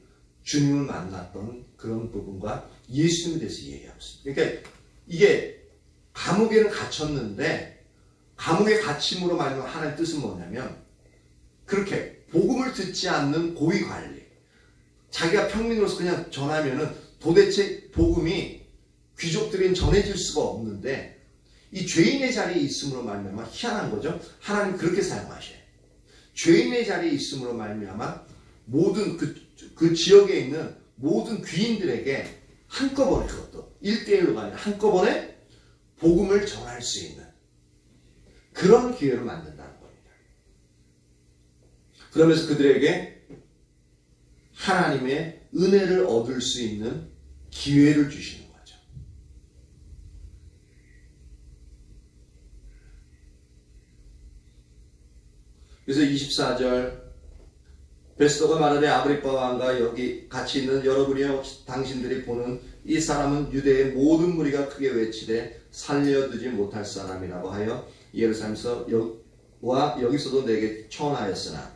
주님을 만났던 그런 부분과 예수님에 대해서 얘기하고 있습니다. 그러니까 이게 감옥에는 갇혔는데 감옥에 갇힘으로 말하면 하나님의 뜻은 뭐냐면 그렇게 복음을 듣지 않는 고위관리, 자기가 평민으로서 그냥 전하면은 도대체 복음이 귀족들에겐 전해질 수가 없는데 이 죄인의 자리에 있음으로 말미암아 희한한 거죠. 하나님 그렇게 사용하셔요. 죄인의 자리에 있음으로 말미암아 모든 그 지역에 있는 모든 귀인들에게 한꺼번에, 그것도 1대1로가 아니라 한꺼번에 복음을 전할 수 있는 그런 기회를 만든다는 겁니다. 그러면서 그들에게 하나님의 은혜를 얻을 수 있는 기회를 주시는 거죠. 그래서 24절 베스도가 말하되 아그리빠 왕과 여기 같이 있는 여러분이여 당신들이 보는 이 사람은 유대의 모든 무리가 크게 외치되 살려두지 못할 사람이라고 하여 예루살렘에서 여기서도 내게 청하였으나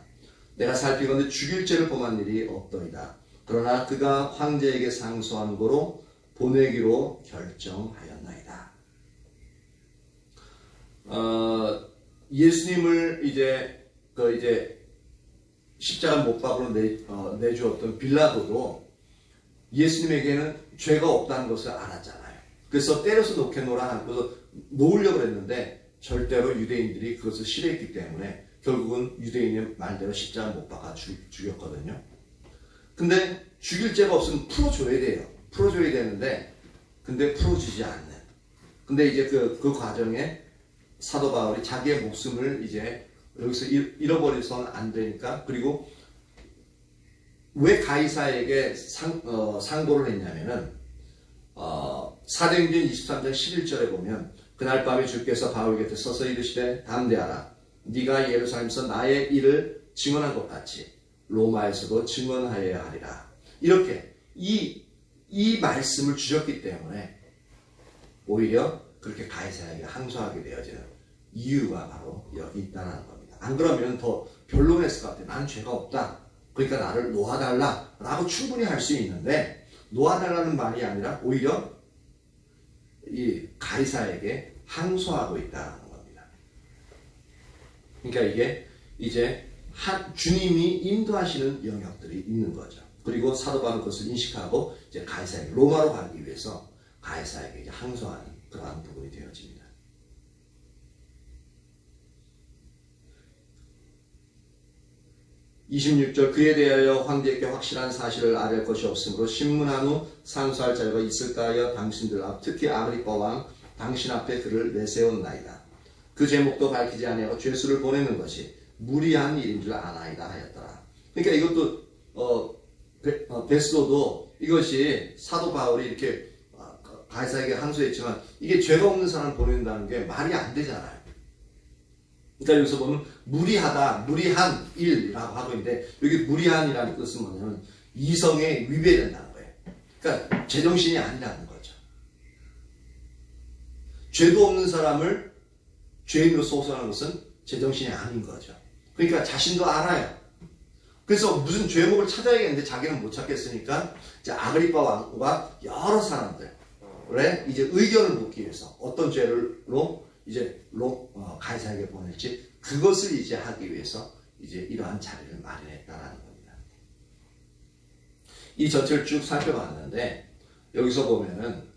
내가 살피건대 죽일 죄를 범한 일이 없더이다. 그러나 그가 황제에게 상소한 거로 보내기로 결정하였나이다. 예수님을 이제 십자가 못 박으로 내주었던 빌라도도 예수님에게는 죄가 없다는 것을 알았잖아요. 그래서 때려서 놓겠노라 하고서 놓으려고 했는데 절대로 유대인들이 그것을 싫어했기 때문에 결국은 유대인의 말대로 십자가 못 박아 죽였거든요. 근데 죽일 죄가 없으면 풀어줘야 돼요. 풀어줘야 되는데 근데 풀어주지 않는. 근데 이제 그 과정에 사도 바울이 자기의 목숨을 이제 여기서 잃어버려서는 안 되니까, 그리고 왜 가이사에게 상고를 했냐면은 사도행전 23장 11절에 보면 그날 밤에 주께서 바울 곁에 서서 이르시되 담대하라 네가 예루살렘에서 나의 일을 증언한 것 같이 로마에서도 증언하여야 하리라. 이렇게 이 말씀을 주셨기 때문에 오히려 그렇게 가이사에게 항소하게 되어지는 이유가 바로 여기 있다는 겁니다. 안 그러면 더 변론했을 것 같아요. 나는 죄가 없다. 그러니까 나를 놓아달라 라고 충분히 할 수 있는데 놓아달라는 말이 아니라 오히려 이 가이사에게 항소하고 있다는 겁니다. 그러니까 이게 이제 주님이 인도하시는 영역들이 있는 거죠. 그리고 사도 바울은 그것을 인식하고 이제 가이사에게 로마로 가기 위해서 가이사에게 이제 항소하는 그러한 부분이 되어집니다. 26절 그에 대하여 황제께 확실한 사실을 아뢰 것이 없으므로 신문한 후 상소할 자가 있을까 하여 당신들 앞 특히 아그리빠 왕 당신 앞에 그를 내세웠나이다. 그 제목도 밝히지 아니하고 죄수를 보내는 것이 무리한 일인 줄 아나이다 하였더라. 그러니까 이것도 베스도도 이것이 사도 바울이 이렇게 가이사에게 항소했지만 이게 죄가 없는 사람을 보낸다는 게 말이 안 되잖아요. 그러니까 여기서 보면 무리하다, 무리한 일이라고 하고 있는데 여기 무리한이라는 뜻은 뭐냐면 이성에 위배된다는 거예요. 그러니까 제정신이 아니라는 거죠. 죄도 없는 사람을 죄인으로 소설하는 것은 제정신이 아닌 거죠. 그러니까 자신도 알아요. 그래서 무슨 죄목을 찾아야겠는데 자기는 못 찾겠으니까 이제 아그리빠 왕과 여러 사람들의 이제 의견을 묻기 위해서 어떤 죄로 이제 가이사에게 보낼지 그것을 이제 하기 위해서 이제 이러한 자리를 마련했다라는 겁니다. 이 전체를 쭉 살펴봤는데 여기서 보면은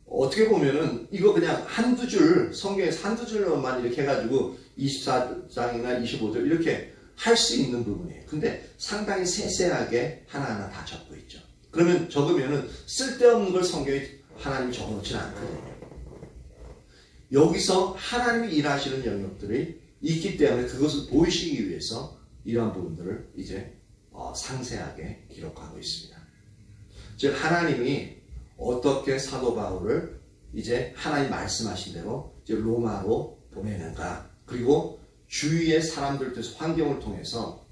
어떻게 보면은 이거 그냥 한두 줄 성경에서 한두 줄로만 이렇게 해가지고 24장이나 25절 이렇게 할 수 있는 부분이에요. 근데 상당히 세세하게 하나하나 다 적고 있죠. 그러면 적으면은 쓸데없는 걸 성경에 하나님이 적어놓지는 않거든요. 여기서 하나님이 일하시는 영역들이 있기 때문에 그것을 보이시기 위해서 이러한 부분들을 이제 상세하게 기록하고 있습니다. 즉 하나님이 어떻게 사도 바울을 이제 하나님 말씀하신 대로 이제 로마로 보내는가, 그리고 주위의 사람들 통해서 환경을 통해서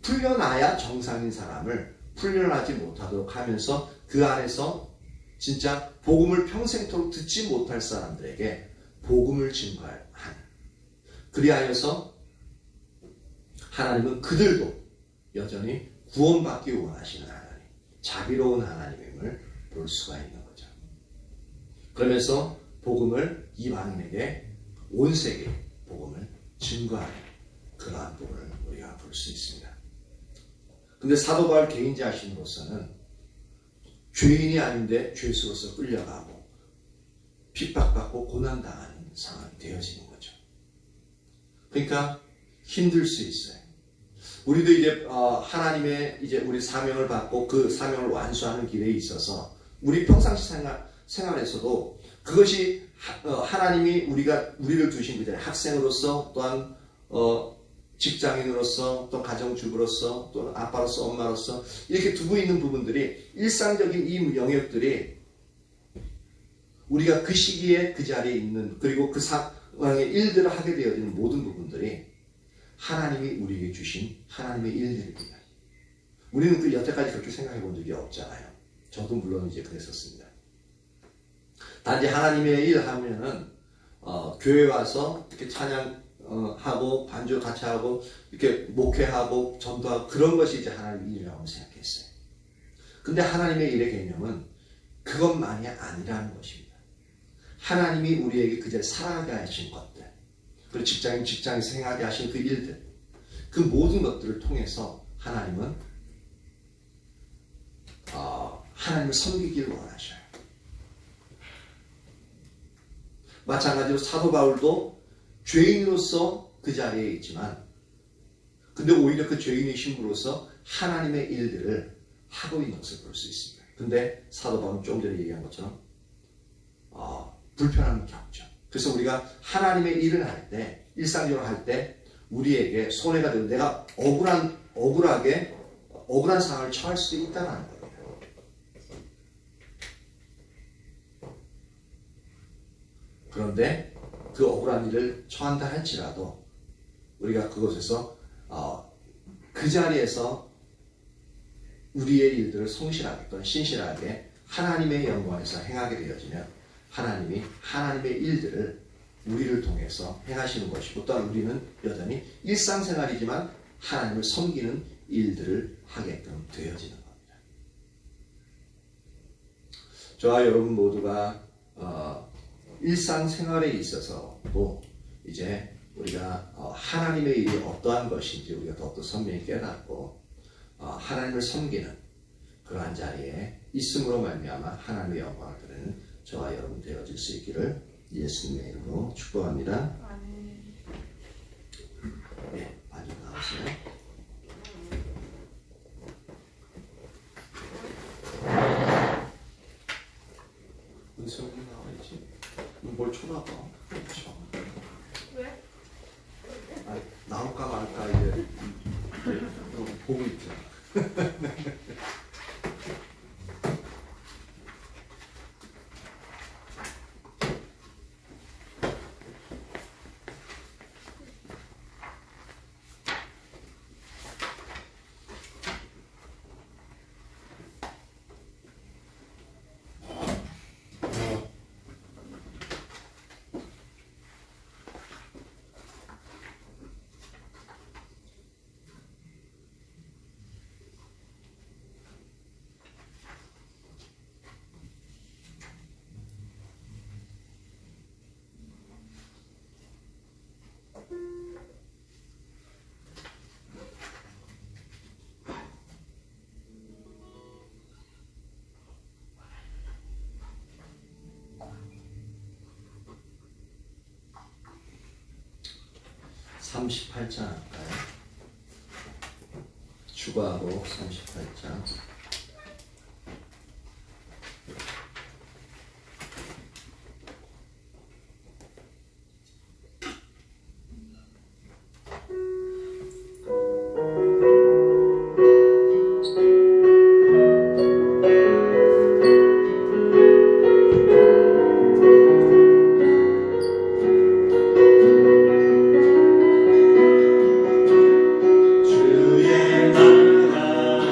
풀려나야 정상인 사람을 풀려나지 못하도록 하면서 그 안에서 진짜 복음을 평생토록 듣지 못할 사람들에게 복음을 증거하는, 그리하여서 하나님은 그들도 여전히 구원받기 원하시는 하나님, 자비로운 하나님임을 볼 수가 있는 거죠. 그러면서 복음을 이방인에게 온 세계 복음을 증거하는 그러한 부분을 우리가 볼 수 있습니다. 근데 사도 바울 개인자신으로서는 죄인이 아닌데 죄수로서 끌려가고 핍박받고 고난당하는 상황이 되어지는 거죠. 그러니까 힘들 수 있어요. 우리도 이제 하나님의 이제 우리 사명을 받고 그 사명을 완수하는 길에 있어서 우리 평상시 생활에서도 그것이 하나님이 우리를 두신 그 자리에 학생으로서 또한 직장인으로서 또 가정주부로서 또 아빠로서 엄마로서 이렇게 두고 있는 부분들이 일상적인 이 영역들이 우리가 그 시기에 그 자리에 있는 그리고 그 상황의 일들을 하게 되어지는 모든 부분들이 하나님이 우리에게 주신 하나님의 일들입니다. 우리는 그 여태까지 그렇게 생각해 본 적이 없잖아요. 저도 물론 이제 그랬었습니다. 단지 하나님의 일 하면은 교회 와서 이렇게 찬양하고 반주 같이 하고 이렇게 목회하고 전도하고 그런 것이 이제 하나님의 일이라고 생각했어요. 근데 하나님의 일의 개념은 그것만이 아니라는 것입니다. 하나님이 우리에게 그 자리에 살아가게 하신 것들, 그리고 직장에서 행하게 하신 그 일들, 그 모든 것들을 통해서 하나님은 하나님을 섬기기를 원하셔요. 마찬가지로 사도 바울도 죄인으로서 그 자리에 있지만 근데 오히려 그 죄인의 신부로서 하나님의 일들을 하고 있는 것을 볼 수 있습니다. 근데 사도 바울은 좀 전에 얘기한 것처럼 불편함을 겪죠. 그래서 우리가 하나님의 일을 할 때, 일상적으로 할 때 우리에게 손해가 되고 내가 억울한 상황을 처할 수 있다는 거예요. 그런데 그 억울한 일을 처한다 할지라도 우리가 그곳에서 그 자리에서 우리의 일들을 성실하게 또는 신실하게 하나님의 영광에서 행하게 되어지면 하나님이 하나님의 일들을 우리를 통해서 행하시는 것이고 또한 우리는 여전히 일상생활이지만 하나님을 섬기는 일들을 하게끔 되어지는 겁니다. 저와 여러분 모두가 일상생활에 있어서도 이제 우리가 하나님의 일이 어떠한 것인지 우리가 더욱더 선명히 깨닫고 하나님을 섬기는 그러한 자리에 있음으로 말미암아 하나님의 영광을 드리는 저와 여러분 되어질 수 있기를 예수님의 이름으로 축복합니다. 네, 반주 나오세요. 은성이 나와야지. 뭘 쳐다봐. 그렇죠. 왜? 나올까 말까 이제 보고 있죠. (38장) 할까요? 추가하고 38장. 주의 나라가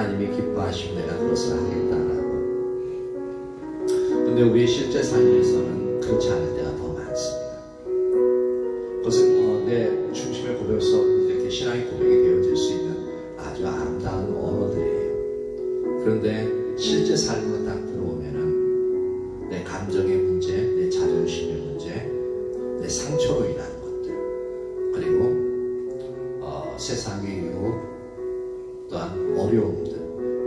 하나님이 기뻐하시면 내가 그것을 하겠다라고. 근데 우리의 실제 삶에서는 그렇지 않을 때가 더 많습니다. 그것은 내 중심의 고백으로서 이렇게 신앙의 고백이 되어질 수 있는 아주 아름다운 언어들이에요. 그런데 실제 삶으로 딱 들어오면은 내 감정의 문제, 내 자존심의 문제, 내 상처로 인한 것들, 그리고 세상의 유혹, 또한 어려움들,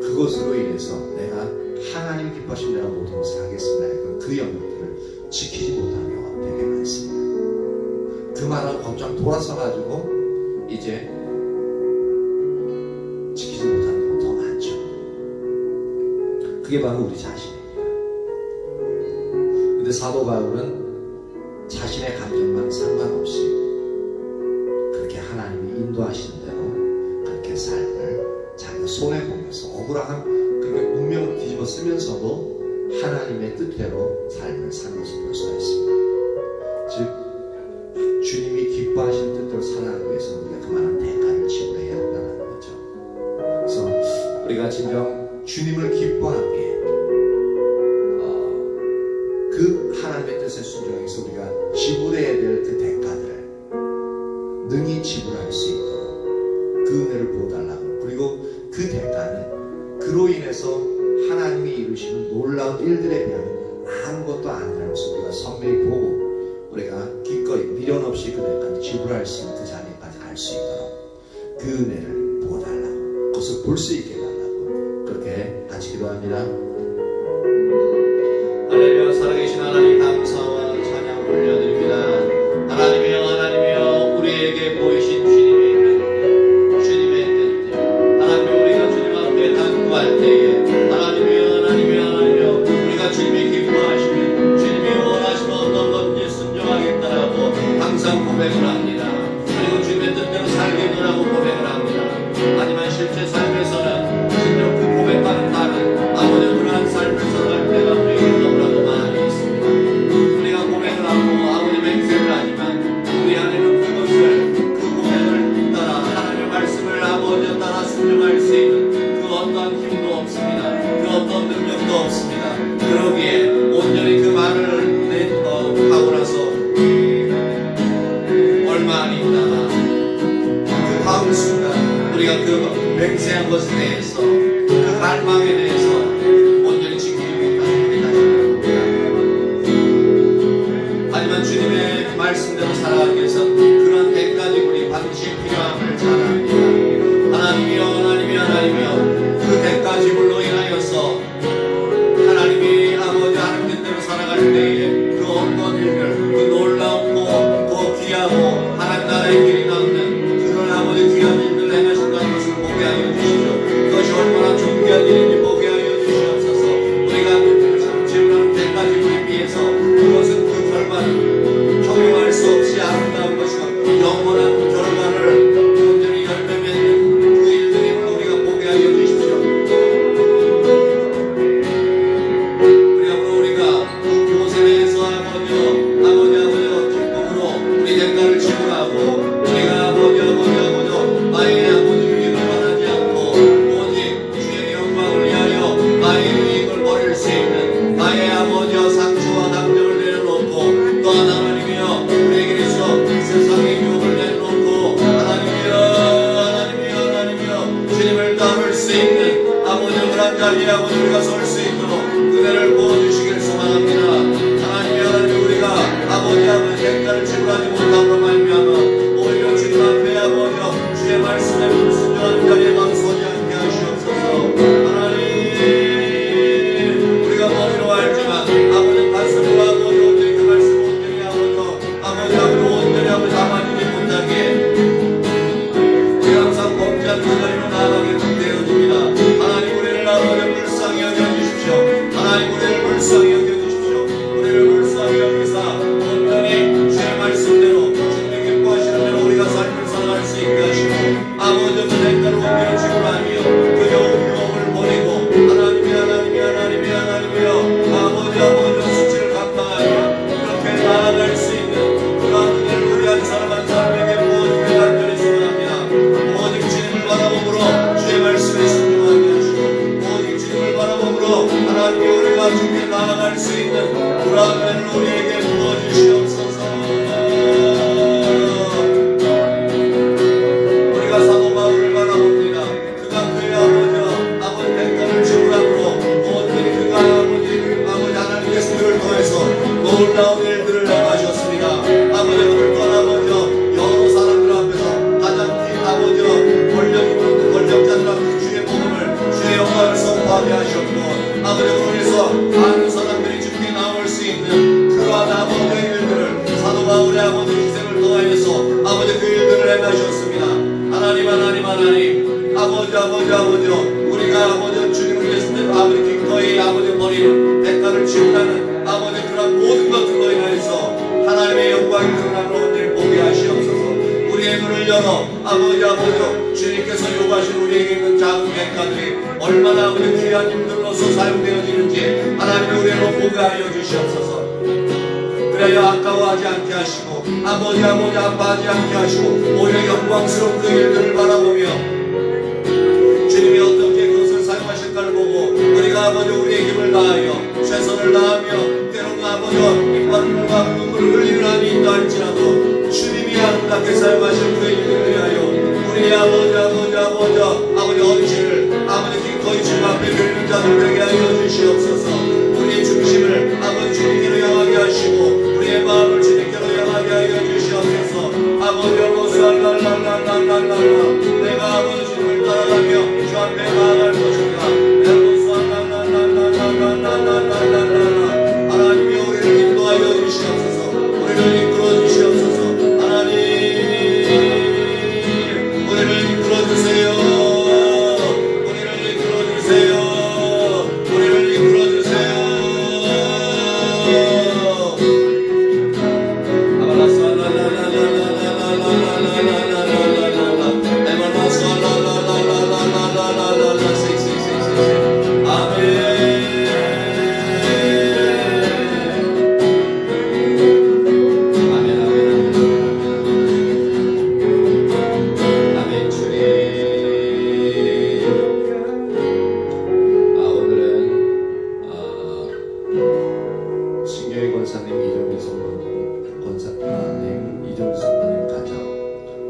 그것으로 인해서 내가 하나님 기뻐하시면 내가 모든 것을 하겠습니다. 그 영역들을 지키지 못하는 경우가 되게 많습니다. 그 말하고 곧장 돌아서가지고 이제 지키지 못하는 경우가 더 많죠. 그게 바로 우리 자신입니다. 근데 사도 바울은 자신의 감정만 상관없이 그렇게 하나님이 인도하시는 대로 그렇게 삶을 자기가 손해보면서 억울한 그렇게 운명을 뒤집어 쓰면서도 하나님의 뜻대로 삶을 사는 것을 볼 수가 있습니다. 즉 주님이 기뻐하시는 뜻대로 살아가기 위해서 우리가 그만한 대가를 지불해야 한다는 거죠. 그래서 우리가 진정 주님을 기뻐하기에 그 하나님의 뜻에 순종해서 우리가 지불해야 될 그 대가들을 능히 지불할 수 있도록 그 은혜를 부어달라고. 그리고 그 대가는 그로 인해서 하나님이 이루시는 놀라운 일들에 비하면 아무것도 아니라는 것을 우리가 선명히 보고 우리가 기꺼이 미련 없이 그 대가를 지불할 수 있는 그 자리까지 갈 수 있도록 그 은혜를 부어달라고, 그것을 볼 수 있게 해달라고 그렇게 같이 기도합니다. 할렐루야. 살아계신 하나님 감사와 찬양을 올려드립니다. 하나님이여, 하나님이여, 우리에게 보이신 주님의 뜻, 주님의 뜻, 하나님이여, 우리가 주님 앞에 당구할 때에 하나님이여, 하나님이여, 하나님이여, 우리가 주님이 기뻐하시면 주님이 원하시는 어떤 것든지 순종하겠다라고 항상 고백을 합니다. 그리고 주님의 뜻대로 살겠노라고 고백을 합니다. 하지만 실제 삶에서는 진정 그 고백과는 다른 아버지의 그러한 삶을 살아갈 때가 우리에게 너무나도 많이 있습니다. 우리가 고백을 하고 아버지 맹세를 하지만 우리 안에는 그것을, 그 고백을 따라 하나님의 말씀을 아버지에 따라 순종할 수 있는 그 어떠한 힘도 없습니다. 그 어떤 능력도 없습니다. 그러기에 온전히 그 말을 하고 나서 얼마 안 있다가 그 다음 순간 우리가 그 맹세한 것에 대해서 그 갈망에 대해서 온전히 지키지 못하는 우리 자신입니다. 하지만 주님의 말씀대로 살아가기 위해서는 그런 대가 지불이 반드시 필요함을 잘 압니다. 하나님이여, 하나님이여, 하나님이여, 그 대가 지불로 인하여서 하나님이 아버지 하나님 뜻대로 살아갈 때에 그 어떤 일들, 그 놀라운고 그 귀하고 하나님 나라의 길이 남는 그런 아버지 귀한 일들 행하신다는 것을 보게 하여 주시죠. 그것이 얼마나 존귀한 일인지 보게 하여 주시옵소서. 우리가 지불하는 대가 지불에 비해서 그것은 그 결과는 형용할 수 없이 아름다운 것이고 영원한 결과를 온전히 열매 맺는 그 일들임을 우리가 보게 하여 주십시오. 우리가 그 그것에 대해서 아버지여 기쁨으로 우리 대가를 지불하고 우리가 아버지 나의 아버지 유익을 바라지 않고 오직 주의 영광을 위하여 나의 유익을 버릴 수 있는 나의 아버지와 상처와 감정을 내려놓고 또 하나님이여 우리에게 있어 세상의 유혹을 내려놓고 하나님이여 주님을 따를 수 있는 아버지의 그런 자리에 아버지 우리가 설 수 있도록 그대를 부어주시길 소망합니다. 하나님 우리가 아버지 대가를 지불하지 못함으로 말미암아 오히려 주님 앞에 아버지여 주의 말씀에 불순종하는 자리에만 서지 않게 하시옵소서. 하나님 우리가 머리로 알지만 아버지 가슴으로 아버지 온전히 그 말씀 온전히 아버지 온전히 담아주지 못하게 우리 항상 범죄한 그 자리로 나아가게 되어집니다. 하나님 우리를 아버지 불쌍히 여겨주십시오. 하나님 우리를 불쌍히 여겨주십시오. 우리를 불쌍히 여기사 온전히 주의 말씀대로 주님이 기뻐하시는 대로 우리가 삶을 살아갈 수 있게 하시고 아버지 그 대가를 온전히 나아갈 수 있는 그러한 은혜를 우리에게 부어주시옵소서. 우리가 사도 바울을 바라봅니다. 그가 그의 아버지 백가를 지불함으로 온전히 그가 아버지 하나님께서 그를 통해서 놀라운 일들을 행하셨습니다. 아버지 그를 떠나 여러 사람들 앞에서 가장 아버지 권력자들 앞에서 주의 복음을 주의 영광을 선포하게 하셨고 아버지 그로 인해서 많은 사람들이 주께 나올 수 있는 그러한 아버지의 일들을 사도 바울의 아버지 희생을 통하여서 아버지 그 일들을 행하셨습니다. 하나님 아버지 우리가 아버지 주님을 위해서 아버지 기꺼이 아버지 버리는 대가를 치우라는 아버지 그런 모든 것들로 인하여서 하나님의 영광이 드러나는 온전히 보게 하시옵소서. 우리의 눈을 열어 아버지 주님께서 요구하신 우리에게 있는 작은 백가들이 얼마나 아버지 귀한 힘들로서 사용되어지는지 하나님이 우리로 보게 하여 주시옵소서. 그래야 아까워하지 않게 하시고 아버지 아파하지 않게 하시고 오히려 영광스러운 그 일들을 바라보며 주님이 어떻게 그것을 사용하실까를 보고 우리가 아버지 우리의 힘을 다하여 최선을 다하며 때로는 아버지 이빨과 눈물을 흘리는 한이 있다 할지라도 주님이 아름답게 사용하실 그 일들을 위하여 우리의 아버지 어르신을 아버지 기꺼이 주님 앞에 드리는 자들 되게 하여 주시옵소서. 우리의 중심을 아버지 주님께로 향하게 하시고 우리의 마음을 주님께로 향하게 하여 주시옵소서. 아버지 내가 아버지 주님을 따라가며 주 앞에 나아갈 것입니다. 하나님이 우리를 인도하여 주시옵소서. 우리를 이끌어 주시옵소서. 하나님 우리를 이끌어 주세요. 우리를 이끌어 주세요. 우리를 이끌어 주세요.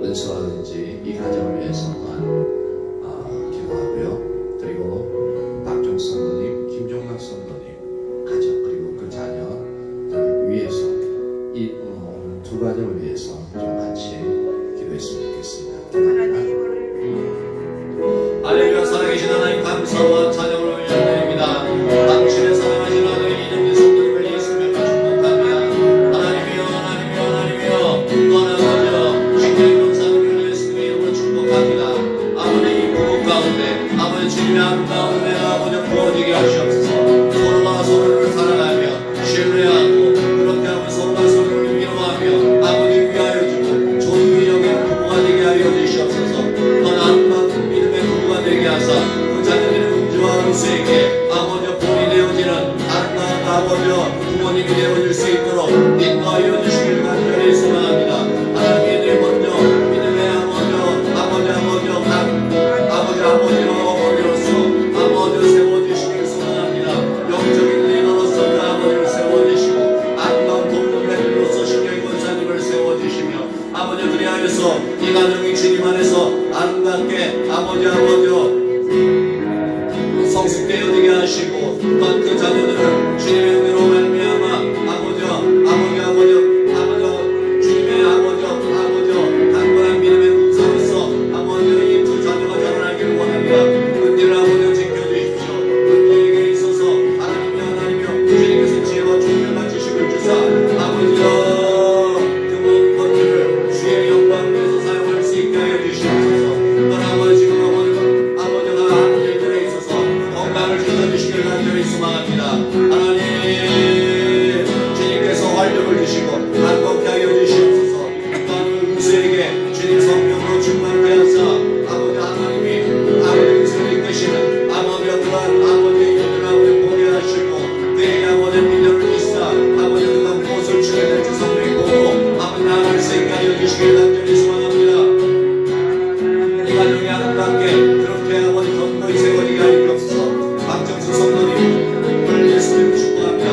은수하든지 이 가정을 위해서만 기도하고요. 그리고 박종 선도님, 김종락 선도님 가정 그리고 그 자녀들 위해서 이 두 가정을 위해서 좀 같이 기도했으면 좋겠습니다. 할렐루야. 살아계신 하나님 감사와 찬양을 올려드립니다. 당신의 사랑하신 아들 이정민 성도님을 예수님을 축복합니다. 하나님이여 떠나가며 신경 검사님을 예수님의 이름으로 축복합니다. 아버지 이 부부 가운데 아버지 주님의 아름다운 은혜가 아버지 부어지게 하시옵소서. 서로가 서로를 사랑하며 신뢰하고 그렇게 하면 서로가 서로를 위로하며 아버지 위하여 주고 존귀하게 부부가 되게 하여 주시옵소서. 더 나은 믿음의 부부가 되게 하사 그 자녀들의 은주와 은수에게 아버지 본이 되어지는 아름다운 아버지 부모님이 되어질 수 있도록 인도하여 주시길 간절히 소망합니다. 하나님이 먼저 믿음의 아버지로서 아버지 세워주시길 소망합니다. 영적인 리더로서 그 아버지를 세워주시고 아름다운 동문배들로서 신경이 권사님을 세워주시며 아버지 그리하여서 이 가정이 주님 안에서 아름답게 아버지 성숙되어지게 하시고 또한 그 자녀들을 주님의 은혜로 말미암아 주님의 강건한 믿음의 군사로서 이 두 자녀가 자라나기를 원합니다. 은혜를 아버지 지켜주십시오. 은혜에게 있어서 하나님이여 주님께서 지혜와 총명을 갖추시길 주사 아버지여 그 모든 것들을 주의 영광을 위해서 사용할 수 있게 하여 주시옵소서. 또한 아버지 지금 아버지가 하는 일들에 있어서 건강을 주시길 간절히 소망합니다. 하나님 주님께서 활력을 주시고 안건케 하여 주시옵소서. 또한 은수에게 주님 성령으로 충만케 하사 하나님이 은수를 이끄시는 그러한 아버지의 일들을 보게 하시고 그의 아버지의 미련을 있사 그가 무엇을 주게 될지 성령이 보고 나아갈 수 있게 하여 주시길 간절히 소망합니다. 이 가정이 아름답게 그렇게 아버지 건너이 세워지게 하여 주옵소서. 박정수 성도님을 예수님 축복합니다.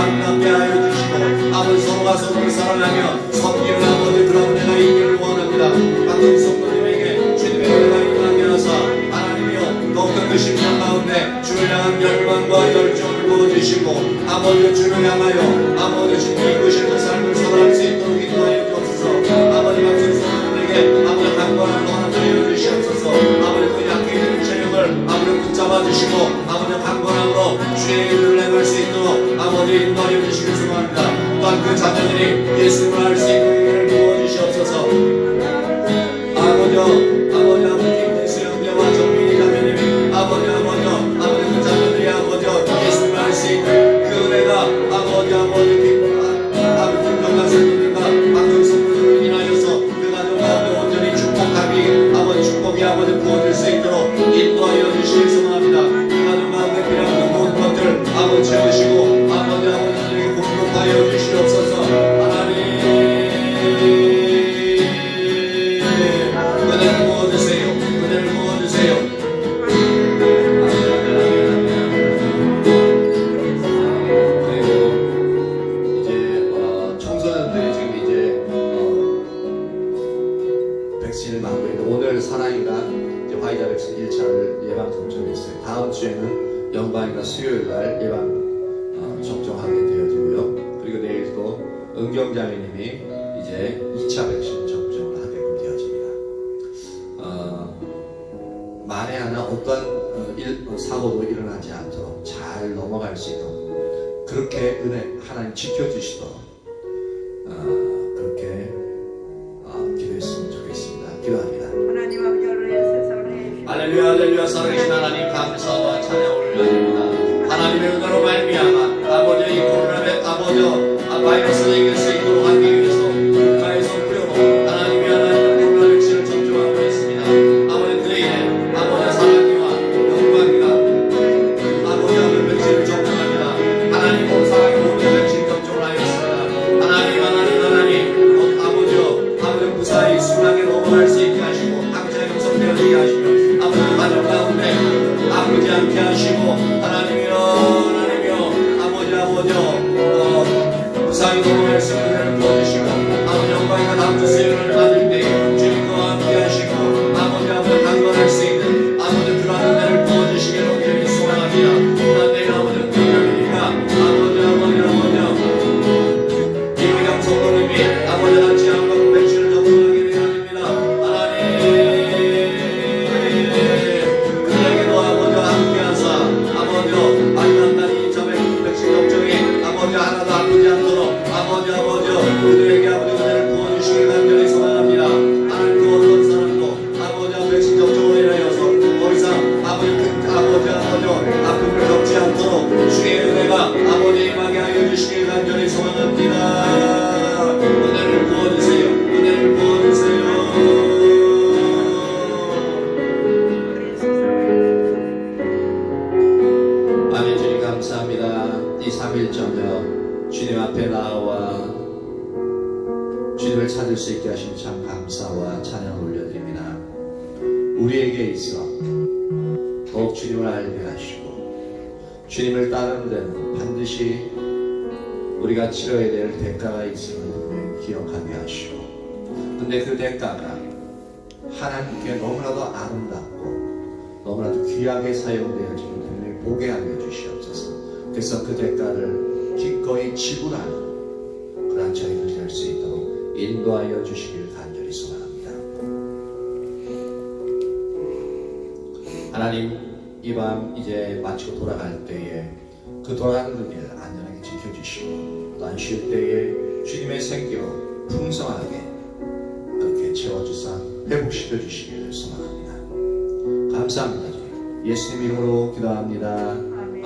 아름답게 하여 주시고 아버지 서로가 서로를 사랑하며 섬기는 아버지 그런 은혜가 있기를 원합니다. 같은 성도님에게 주님의 은혜가 임하게 하사 하나님이여 더욱더 그 심령 가운데 주를 향한 열망과 열정을 부어주시고 아버지 주를 향하여 아버지 주님이 이끄시는 그 삶을 살아갈 수 있도록 인도하여 주옵소서. 아버지 같은 성도님에게 아버지 강건한 노하여 주시옵소서. 아버지 그 약해 있는 체력을 아버지 붙잡아 주시고 아버지 강건함으로 주의 일을 행할 수 있도록 아버지 인도하여 주시길 소망합니다. 또한 그 자녀들이 예수님을 알 수 있는 은혜를 부어주시옵소서. 아버지 김대 수영대와 정민이 자매님이 아버지 그 자녀들이 아버지 예수님을 알 수 있는 그 은혜가 아버지 김정관 선생님과 박정 성도님을 인하여서 그 가정 가운데 온전히 축복하기 아버지 축복이 아버지 부어질 수 있도록 인도하여 주시길 소망합니다. 그 가정 가운데 필요한 그 모든 것들 아버지 채우시고 아버지들에게 공급하여 주시옵소서. 하나님 은혜를 부어주세요. 은혜를 부어주세요. 그리고 이제 청소년들이 지금 이제 백신을 맞고 있는데 오늘 사랑이가 이제 화이자 백신 1차를 예방 접종했어요. 다음 주에는 영광이가 수요일 날 예방 접종하게 되어지고요. 그리고 내일 또 은경자매님이 이제 2차 백신 접종을 하게끔 되어집니다. 만에 하나 어떤 사고도 일어나지 않도록 잘 넘어갈 수 있도록 그렇게 은혜 하나님 지켜주시도록 그렇게 기도했으면 좋겠습니다. 기도합니다. 하나님 아버지 오늘 세상을 할렐루야 할렐루야. 살아계신 하나님 감사와 찬양 올려드립니다. 하나님의 은혜로 말미암아 아버지 이 코로나의 바이러스를 이길 수 있도록 하기 위해서 국가에서 뿌려놓은 하나님의 코로나 백신을 접종하고 있습니다. 아버지 그에게 아버지 사랑과 영광과 아버지 백신을 접종합니다. 하나님 온 사랑이 모든 백신 접종을 하였습니다. 하나님 아버지 무사히 순하게 넘어갈 수 있게 하시고 학자 형성되어지게 하시며 아버지 가정 가운데 아프지 않게 하시고 하나님이여 무사히 넘어갈 수 있는 은혜를 부어주시고 아버지 영광이가 다음 주 수요일을 받을 때 주님과 함께 하시고 아버지 강건할 수 있는 아버지 그러한 은혜를 부어주시기를 온전히 소망합니다. 또한 내일 아버지 금요일이니까 김미경 성도님이 아버지 같이 한번 백신을 접종하게 되어야 됩니다. 하나님 그에게도 아버지 함께 하사 아버지 만난다니 백신 접종이 아버지 하나도 아프지 않도록 그들에게 아버지 은혜를 부어주시길 간절히 소망합니다. 하나님 그 어떤 사람도 아버지 백신 접종을 인하여서 더 이상 아픔을 겪지 않도록 주의 은혜가 아버지 임하게 하여 주시길 간절히 소망합니다. 은혜를 부어주세요. 은혜를 부어주세요. 아멘. 주님 감사합니다. 이 3일 저녁 주님 앞에 나와 주님을 찾을 수 있게 하신 참 감사와 찬양을 올려드립니다. 우리에게 있어 더욱 주님을 알게 하시고 주님을 따르는 데는 반드시 우리가 치러야 될 대가가 있음을 기억하게 하시고 근데 그 대가가 하나님께 너무나도 아름답고 너무나도 귀하게 사용되어지는 분을 보게 하여 주시옵소서. 그래서 그 대가를 기꺼이 지불하는 그런 저희들 될 수 있도록 인도하여 주시길 간절히 소망합니다. 하나님 이 밤 이제 마치고 돌아갈 때에 그 돌아가는 그 길 안전하게 지켜주시고 또한 쉴 때에 주님의 생기로 풍성하게 그렇게 채워주사 회복시켜 주시기를 소망합니다. 감사합니다. 예수님 이름으로 기도합니다.